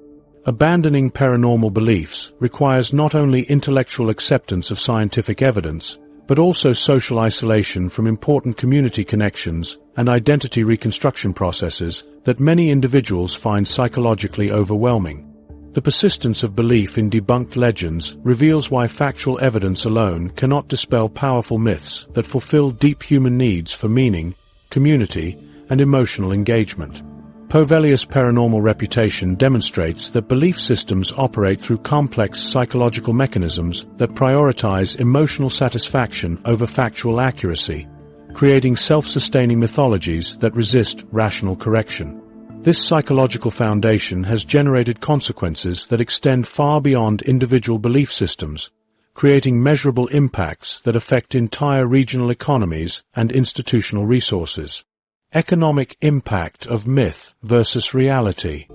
A: Abandoning paranormal beliefs requires not only intellectual acceptance of scientific evidence, but also social isolation from important community connections and identity reconstruction processes that many individuals find psychologically overwhelming. The persistence of belief in debunked legends reveals why factual evidence alone cannot dispel powerful myths that fulfill deep human needs for meaning, community, and emotional engagement. Poveglia's paranormal reputation demonstrates that belief systems operate through complex psychological mechanisms that prioritize emotional satisfaction over factual accuracy, creating self-sustaining mythologies that resist rational correction. This psychological foundation has generated consequences that extend far beyond individual belief systems, creating measurable impacts that affect entire regional economies and institutional resources. Economic impact of myth versus reality.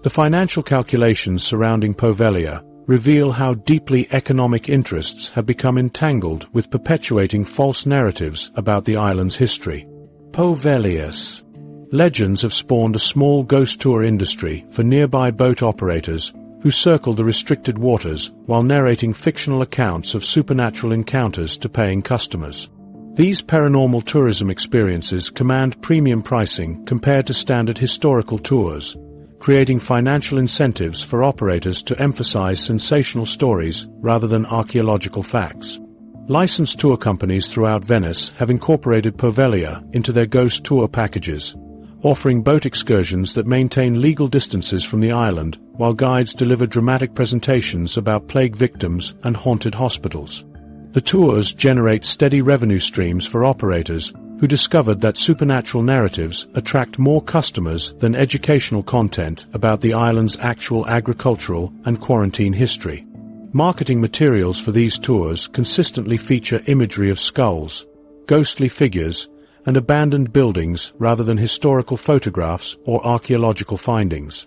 A: The financial calculations surrounding Poveglia reveal how deeply economic interests have become entangled with perpetuating false narratives about the island's history. Poveglia's legends have spawned a small ghost tour industry for nearby boat operators who circle the restricted waters while narrating fictional accounts of supernatural encounters to paying customers. These paranormal tourism experiences command premium pricing compared to standard historical tours, creating financial incentives for operators to emphasize sensational stories rather than archaeological facts. Licensed tour companies throughout Venice have incorporated Poveglia into their ghost tour packages, offering boat excursions that maintain legal distances from the island, while guides deliver dramatic presentations about plague victims and haunted hospitals. The tours generate steady revenue streams for operators who discovered that supernatural narratives attract more customers than educational content about the island's actual agricultural and quarantine history. Marketing materials for these tours consistently feature imagery of skulls, ghostly figures, and abandoned buildings rather than historical photographs or archaeological findings.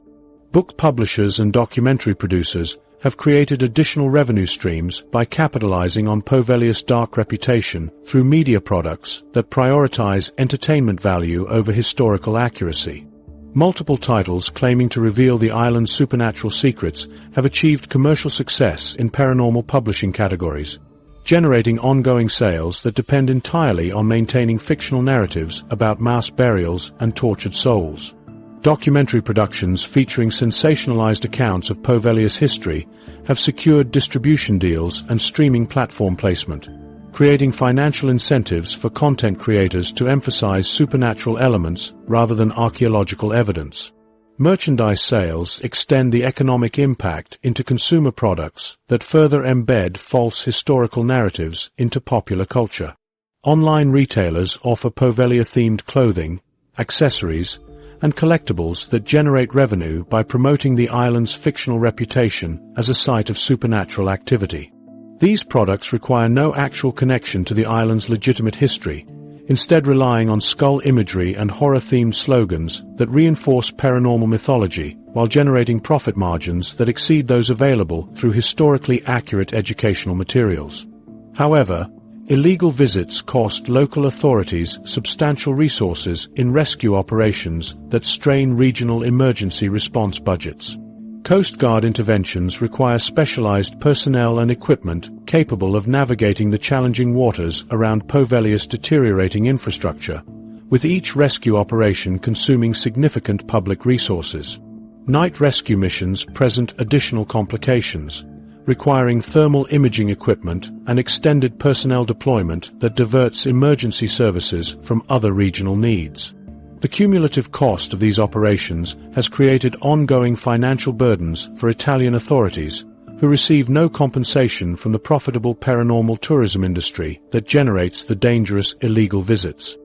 A: Book publishers and documentary producers have created additional revenue streams by capitalizing on Poveglia's dark reputation through media products that prioritize entertainment value over historical accuracy. Multiple titles claiming to reveal the island's supernatural secrets have achieved commercial success in paranormal publishing categories, generating ongoing sales that depend entirely on maintaining fictional narratives about mass burials and tortured souls. Documentary productions featuring sensationalized accounts of Poveglia's history have secured distribution deals and streaming platform placement, creating financial incentives for content creators to emphasize supernatural elements rather than archaeological evidence. Merchandise sales extend the economic impact into consumer products that further embed false historical narratives into popular culture. Online retailers offer Poveglia-themed clothing, accessories, and collectibles that generate revenue by promoting the island's fictional reputation as a site of supernatural activity. These products require no actual connection to the island's legitimate history, instead relying on skull imagery and horror-themed slogans that reinforce paranormal mythology while generating profit margins that exceed those available through historically accurate educational materials. However, illegal visits cost local authorities substantial resources in rescue operations that strain regional emergency response budgets. Coast Guard interventions require specialized personnel and equipment capable of navigating the challenging waters around Poveglia's deteriorating infrastructure, with each rescue operation consuming significant public resources. Night rescue missions present additional complications, requiring thermal imaging equipment and extended personnel deployment that diverts emergency services from other regional needs. The cumulative cost of these operations has created ongoing financial burdens for Italian authorities, who receive no compensation from the profitable paranormal tourism industry that generates the dangerous illegal visits.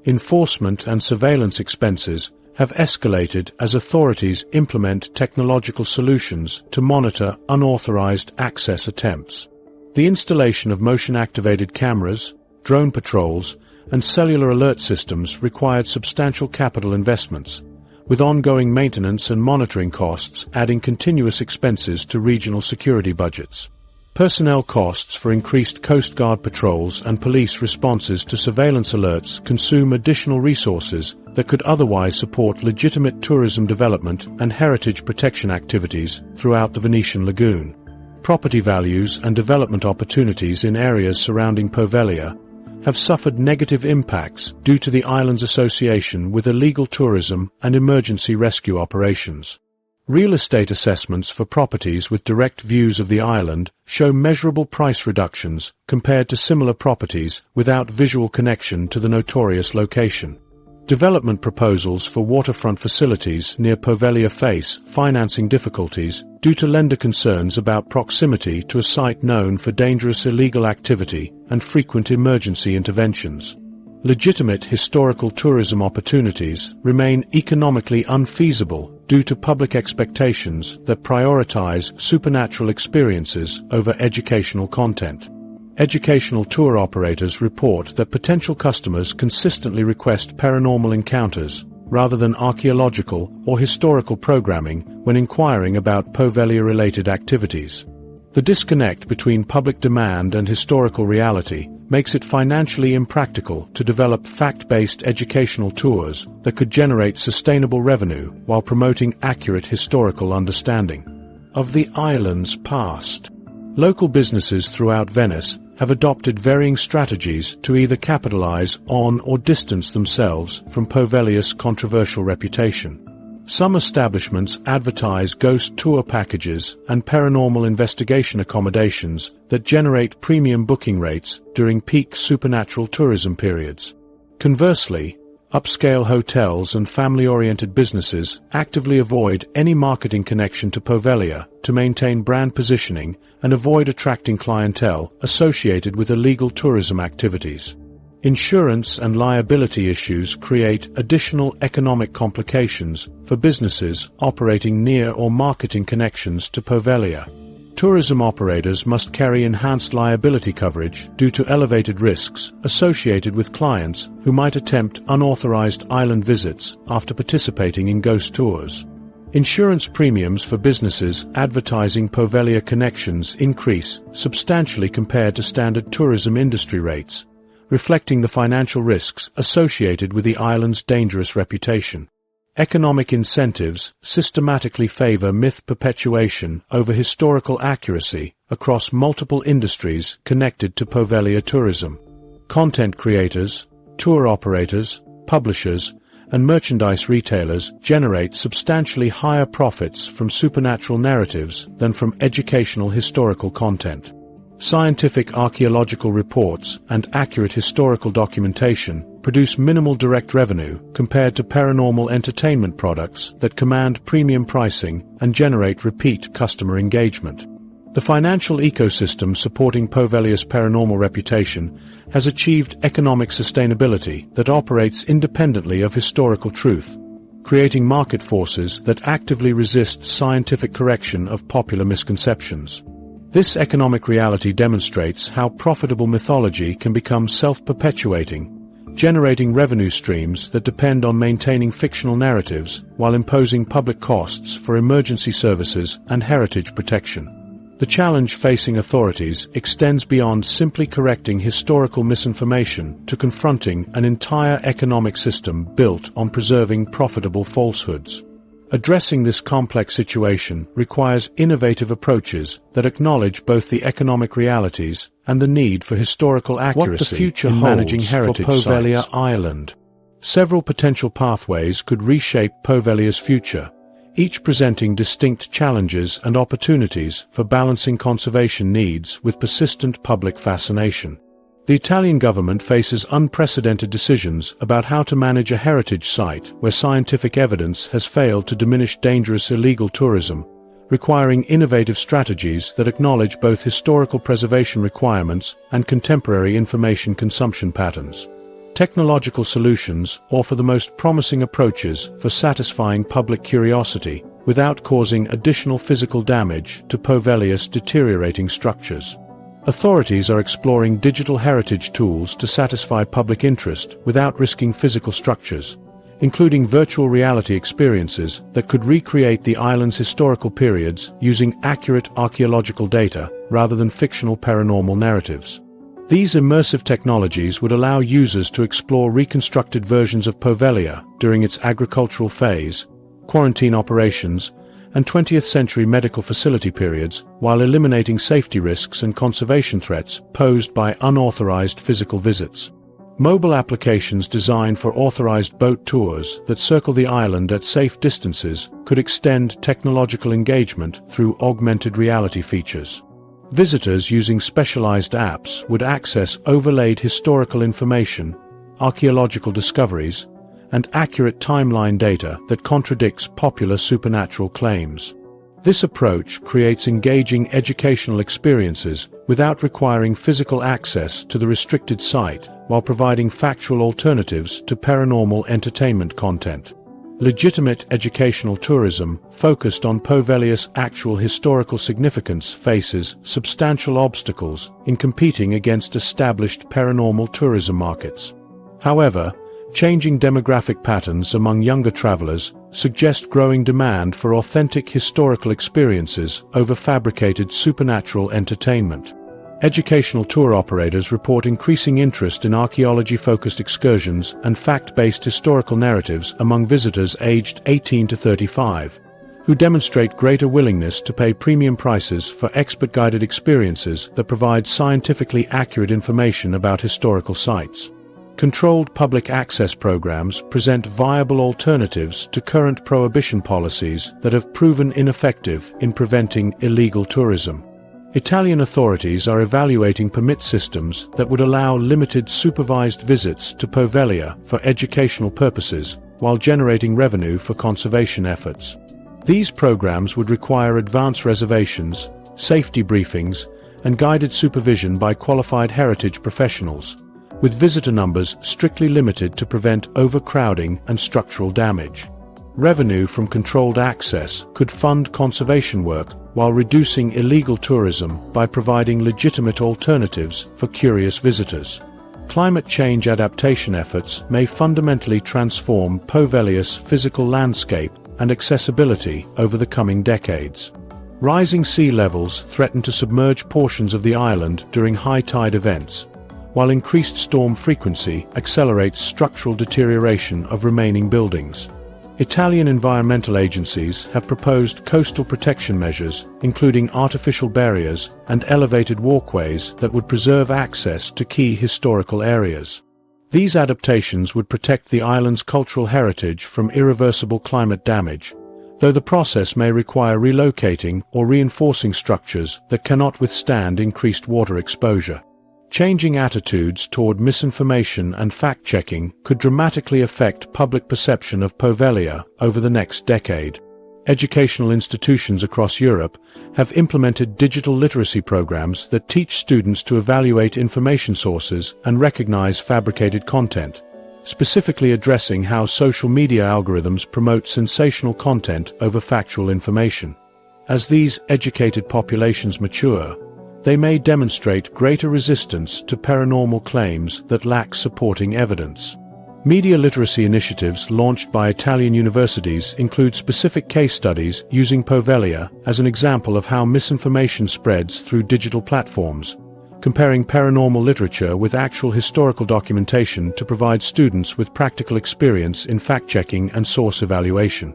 A: Enforcement and surveillance expenses have escalated as authorities implement technological solutions to monitor unauthorized access attempts. The installation of motion-activated cameras, drone patrols, and cellular alert systems required substantial capital investments, with ongoing maintenance and monitoring costs adding continuous expenses to regional security budgets. Personnel costs for increased Coast Guard patrols and police responses to surveillance alerts consume additional resources that could otherwise support legitimate tourism development and heritage protection activities throughout the Venetian lagoon. Property values and development opportunities in areas surrounding Poveglia have suffered negative impacts due to the island's association with illegal tourism and emergency rescue operations. Real estate assessments for properties with direct views of the island show measurable price reductions compared to similar properties without visual connection to the notorious location. Development proposals for waterfront facilities near Poveglia face financing difficulties due to lender concerns about proximity to a site known for dangerous illegal activity and frequent emergency interventions. Legitimate historical tourism opportunities remain economically unfeasible due to public expectations that prioritize supernatural experiences over educational content. Educational tour operators report that potential customers consistently request paranormal encounters rather than archaeological or historical programming when inquiring about Poveglia-related activities. The disconnect between public demand and historical reality makes it financially impractical to develop fact-based educational tours that could generate sustainable revenue while promoting accurate historical understanding of the island's past. Local businesses throughout Venice have adopted varying strategies to either capitalize on or distance themselves from Poveglia's controversial reputation. Some establishments advertise ghost tour packages and paranormal investigation accommodations that generate premium booking rates during peak supernatural tourism periods. Conversely, upscale hotels and family-oriented businesses actively avoid any marketing connection to Poveglia to maintain brand positioning and avoid attracting clientele associated with illegal tourism activities. Insurance and liability issues create additional economic complications for businesses operating near or marketing connections to Poveglia. Tourism operators must carry enhanced liability coverage due to elevated risks associated with clients who might attempt unauthorized island visits after participating in ghost tours. Insurance premiums for businesses advertising Poveglia connections increase substantially compared to standard tourism industry rates, reflecting the financial risks associated with the island's dangerous reputation. Economic incentives systematically favor myth perpetuation over historical accuracy across multiple industries connected to Poveglia tourism. Content creators, tour operators, publishers, and merchandise retailers generate substantially higher profits from supernatural narratives than from educational historical content. Scientific archaeological reports and accurate historical documentation produce minimal direct revenue compared to paranormal entertainment products that command premium pricing and generate repeat customer engagement. The financial ecosystem supporting Poveglia's paranormal reputation has achieved economic sustainability that operates independently of historical truth, creating market forces that actively resist scientific correction of popular misconceptions. This economic reality demonstrates how profitable mythology can become self-perpetuating, generating revenue streams that depend on maintaining fictional narratives while imposing public costs for emergency services and heritage protection. The challenge facing authorities extends beyond simply correcting historical misinformation to confronting an entire economic system built on preserving profitable falsehoods. Addressing this complex situation requires innovative approaches that acknowledge both the economic realities and the need for historical accuracy
B: what the future
A: in managing heritage
B: for Poveglia
A: sites. Island. Several potential pathways could reshape Poveglia's future, each presenting distinct challenges and opportunities for balancing conservation needs with persistent public fascination. The Italian government faces unprecedented decisions about how to manage a heritage site where scientific evidence has failed to diminish dangerous illegal tourism, requiring innovative strategies that acknowledge both historical preservation requirements and contemporary information consumption patterns. Technological solutions offer the most promising approaches for satisfying public curiosity without causing additional physical damage to Poveglia's deteriorating structures. Authorities are exploring digital heritage tools to satisfy public interest without risking physical structures, including virtual reality experiences that could recreate the island's historical periods using accurate archaeological data rather than fictional paranormal narratives. These immersive technologies would allow users to explore reconstructed versions of Poveglia during its agricultural phase, quarantine operations, and 20th century medical facility periods, while eliminating safety risks and conservation threats posed by unauthorized physical visits. Mobile applications designed for authorized boat tours that circle the island at safe distances could extend technological engagement through augmented reality features. Visitors using specialized apps would access overlaid historical information, archaeological discoveries, and accurate timeline data that contradicts popular supernatural claims. This approach creates engaging educational experiences without requiring physical access to the restricted site, while providing factual alternatives to paranormal entertainment content. Legitimate educational tourism, focused on Poveglia's actual historical significance, faces substantial obstacles in competing against established paranormal tourism markets. However, changing demographic patterns among younger travelers suggest growing demand for authentic historical experiences over fabricated supernatural entertainment. Educational tour operators report increasing interest in archaeology-focused excursions and fact-based historical narratives among visitors aged 18 to 35, who demonstrate greater willingness to pay premium prices for expert-guided experiences that provide scientifically accurate information about historical sites. Controlled public access programs present viable alternatives to current prohibition policies that have proven ineffective in preventing illegal tourism. Italian authorities are evaluating permit systems that would allow limited supervised visits to Poveglia for educational purposes while generating revenue for conservation efforts. These programs would require advance reservations, safety briefings, and guided supervision by qualified heritage professionals, with visitor numbers strictly limited to prevent overcrowding and structural damage. Revenue from controlled access could fund conservation work while reducing illegal tourism by providing legitimate alternatives for curious visitors. Climate change adaptation efforts may fundamentally transform Poveglia's physical landscape and accessibility over the coming decades. Rising sea levels threaten to submerge portions of the island during high tide events, while increased storm frequency accelerates structural deterioration of remaining buildings. Italian environmental agencies have proposed coastal protection measures, including artificial barriers and elevated walkways that would preserve access to key historical areas. These adaptations would protect the island's cultural heritage from irreversible climate damage, though the process may require relocating or reinforcing structures that cannot withstand increased water exposure. Changing attitudes toward misinformation and fact-checking could dramatically affect public perception of Poveglia over the next decade. Educational institutions across Europe have implemented digital literacy programs that teach students to evaluate information sources and recognize fabricated content, specifically addressing how social media algorithms promote sensational content over factual information. As these educated populations mature, they may demonstrate greater resistance to paranormal claims that lack supporting evidence. Media literacy initiatives launched by Italian universities include specific case studies using Poveglia as an example of how misinformation spreads through digital platforms, comparing paranormal literature with actual historical documentation to provide students with practical experience in fact-checking and source evaluation.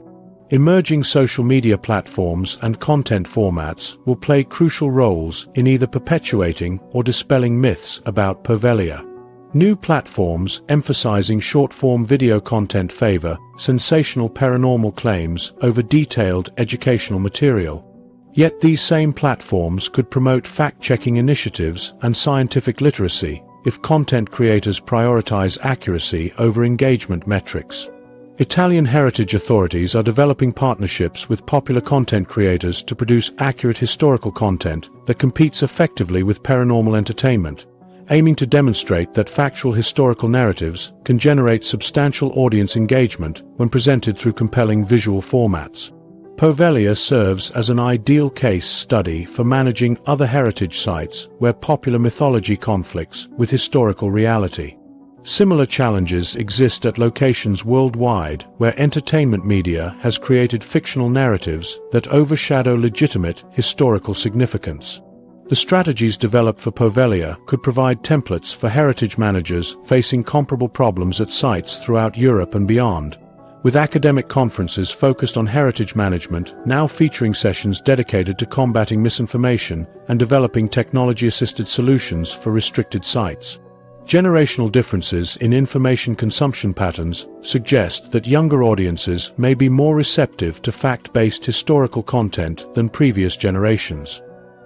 A: Emerging social media platforms and content formats will play crucial roles in either perpetuating or dispelling myths about Poveglia. New platforms emphasizing short-form video content favor sensational paranormal claims over detailed educational material. Yet these same platforms could promote fact-checking initiatives and scientific literacy if content creators prioritize accuracy over engagement metrics. Italian heritage authorities are developing partnerships with popular content creators to produce accurate historical content that competes effectively with paranormal entertainment, aiming to demonstrate that factual historical narratives can generate substantial audience engagement when presented through compelling visual formats. Poveglia serves as an ideal case study for managing other heritage sites where popular mythology conflicts with historical reality. Similar challenges exist at locations worldwide where entertainment media has created fictional narratives that overshadow legitimate historical significance. The strategies developed for Poveglia could provide templates for heritage managers facing comparable problems at sites throughout Europe and beyond, with academic conferences focused on heritage management now featuring sessions dedicated to combating misinformation and developing technology-assisted solutions for restricted sites. Generational differences in information consumption patterns suggest that younger audiences may be more receptive to fact-based historical content than previous generations.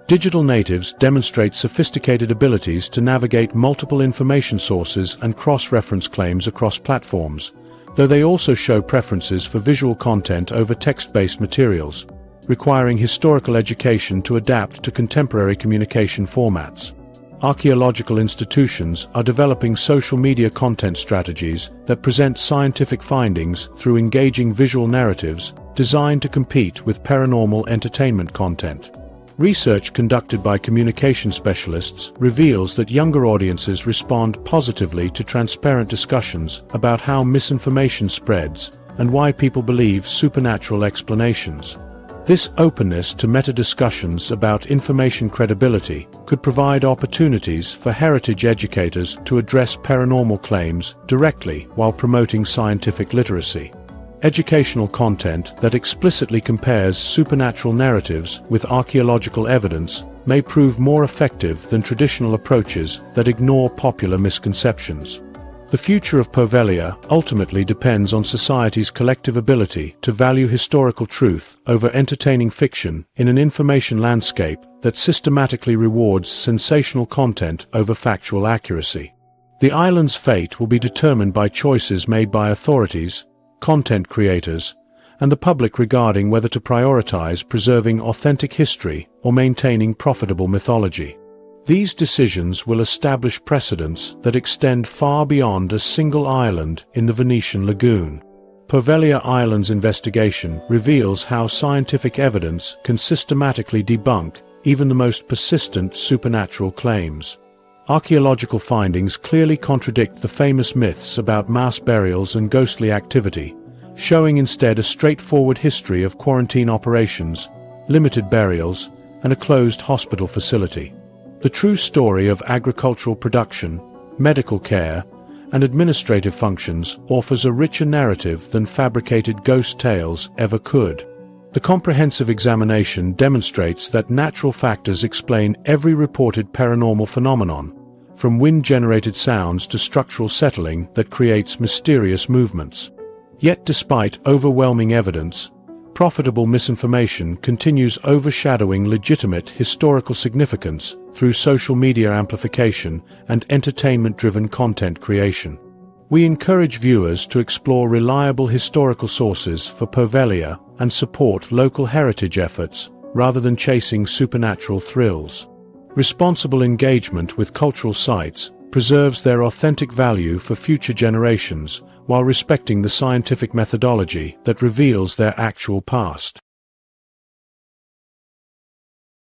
A: Digital natives demonstrate sophisticated abilities to navigate multiple information sources and cross-reference claims across platforms, though they also show preferences for visual content over text-based materials, requiring historical education to adapt to contemporary communication formats. Archaeological institutions are developing social media content strategies that present scientific findings through engaging visual narratives designed to compete with paranormal entertainment content. Research conducted by communication specialists reveals that younger audiences respond positively to transparent discussions about how misinformation spreads and why people believe supernatural explanations. This openness to meta-discussions about information credibility could provide opportunities for heritage educators to address paranormal claims directly while promoting scientific literacy. Educational content that explicitly compares supernatural narratives with archaeological evidence may prove more effective than traditional approaches that ignore popular misconceptions. The future of Poveglia ultimately depends on society's collective ability to value historical truth over entertaining fiction in an information landscape that systematically rewards sensational content over factual accuracy. The island's fate will be determined by choices made by authorities, content creators, and the public regarding whether to prioritize preserving authentic history or maintaining profitable mythology. These decisions will establish precedents that extend far beyond a single island in the Venetian lagoon. Poveglia Island's investigation reveals how scientific evidence can systematically debunk even the most persistent supernatural claims. Archaeological findings clearly contradict the famous myths about mass burials and ghostly activity, showing instead a straightforward history of quarantine operations, limited burials, and a closed hospital facility. The true story of agricultural production, medical care, and administrative functions offers a richer narrative than fabricated ghost tales ever could. The comprehensive examination demonstrates that natural factors explain every reported paranormal phenomenon, from wind-generated sounds to structural settling that creates mysterious movements. Yet despite overwhelming evidence, profitable misinformation continues overshadowing legitimate historical significance through social media amplification and entertainment-driven content creation. We encourage viewers to explore reliable historical sources for Poveglia and support local heritage efforts rather than chasing supernatural thrills. Responsible engagement with cultural sites preserves their authentic value for future generations while respecting the scientific methodology that reveals their actual past.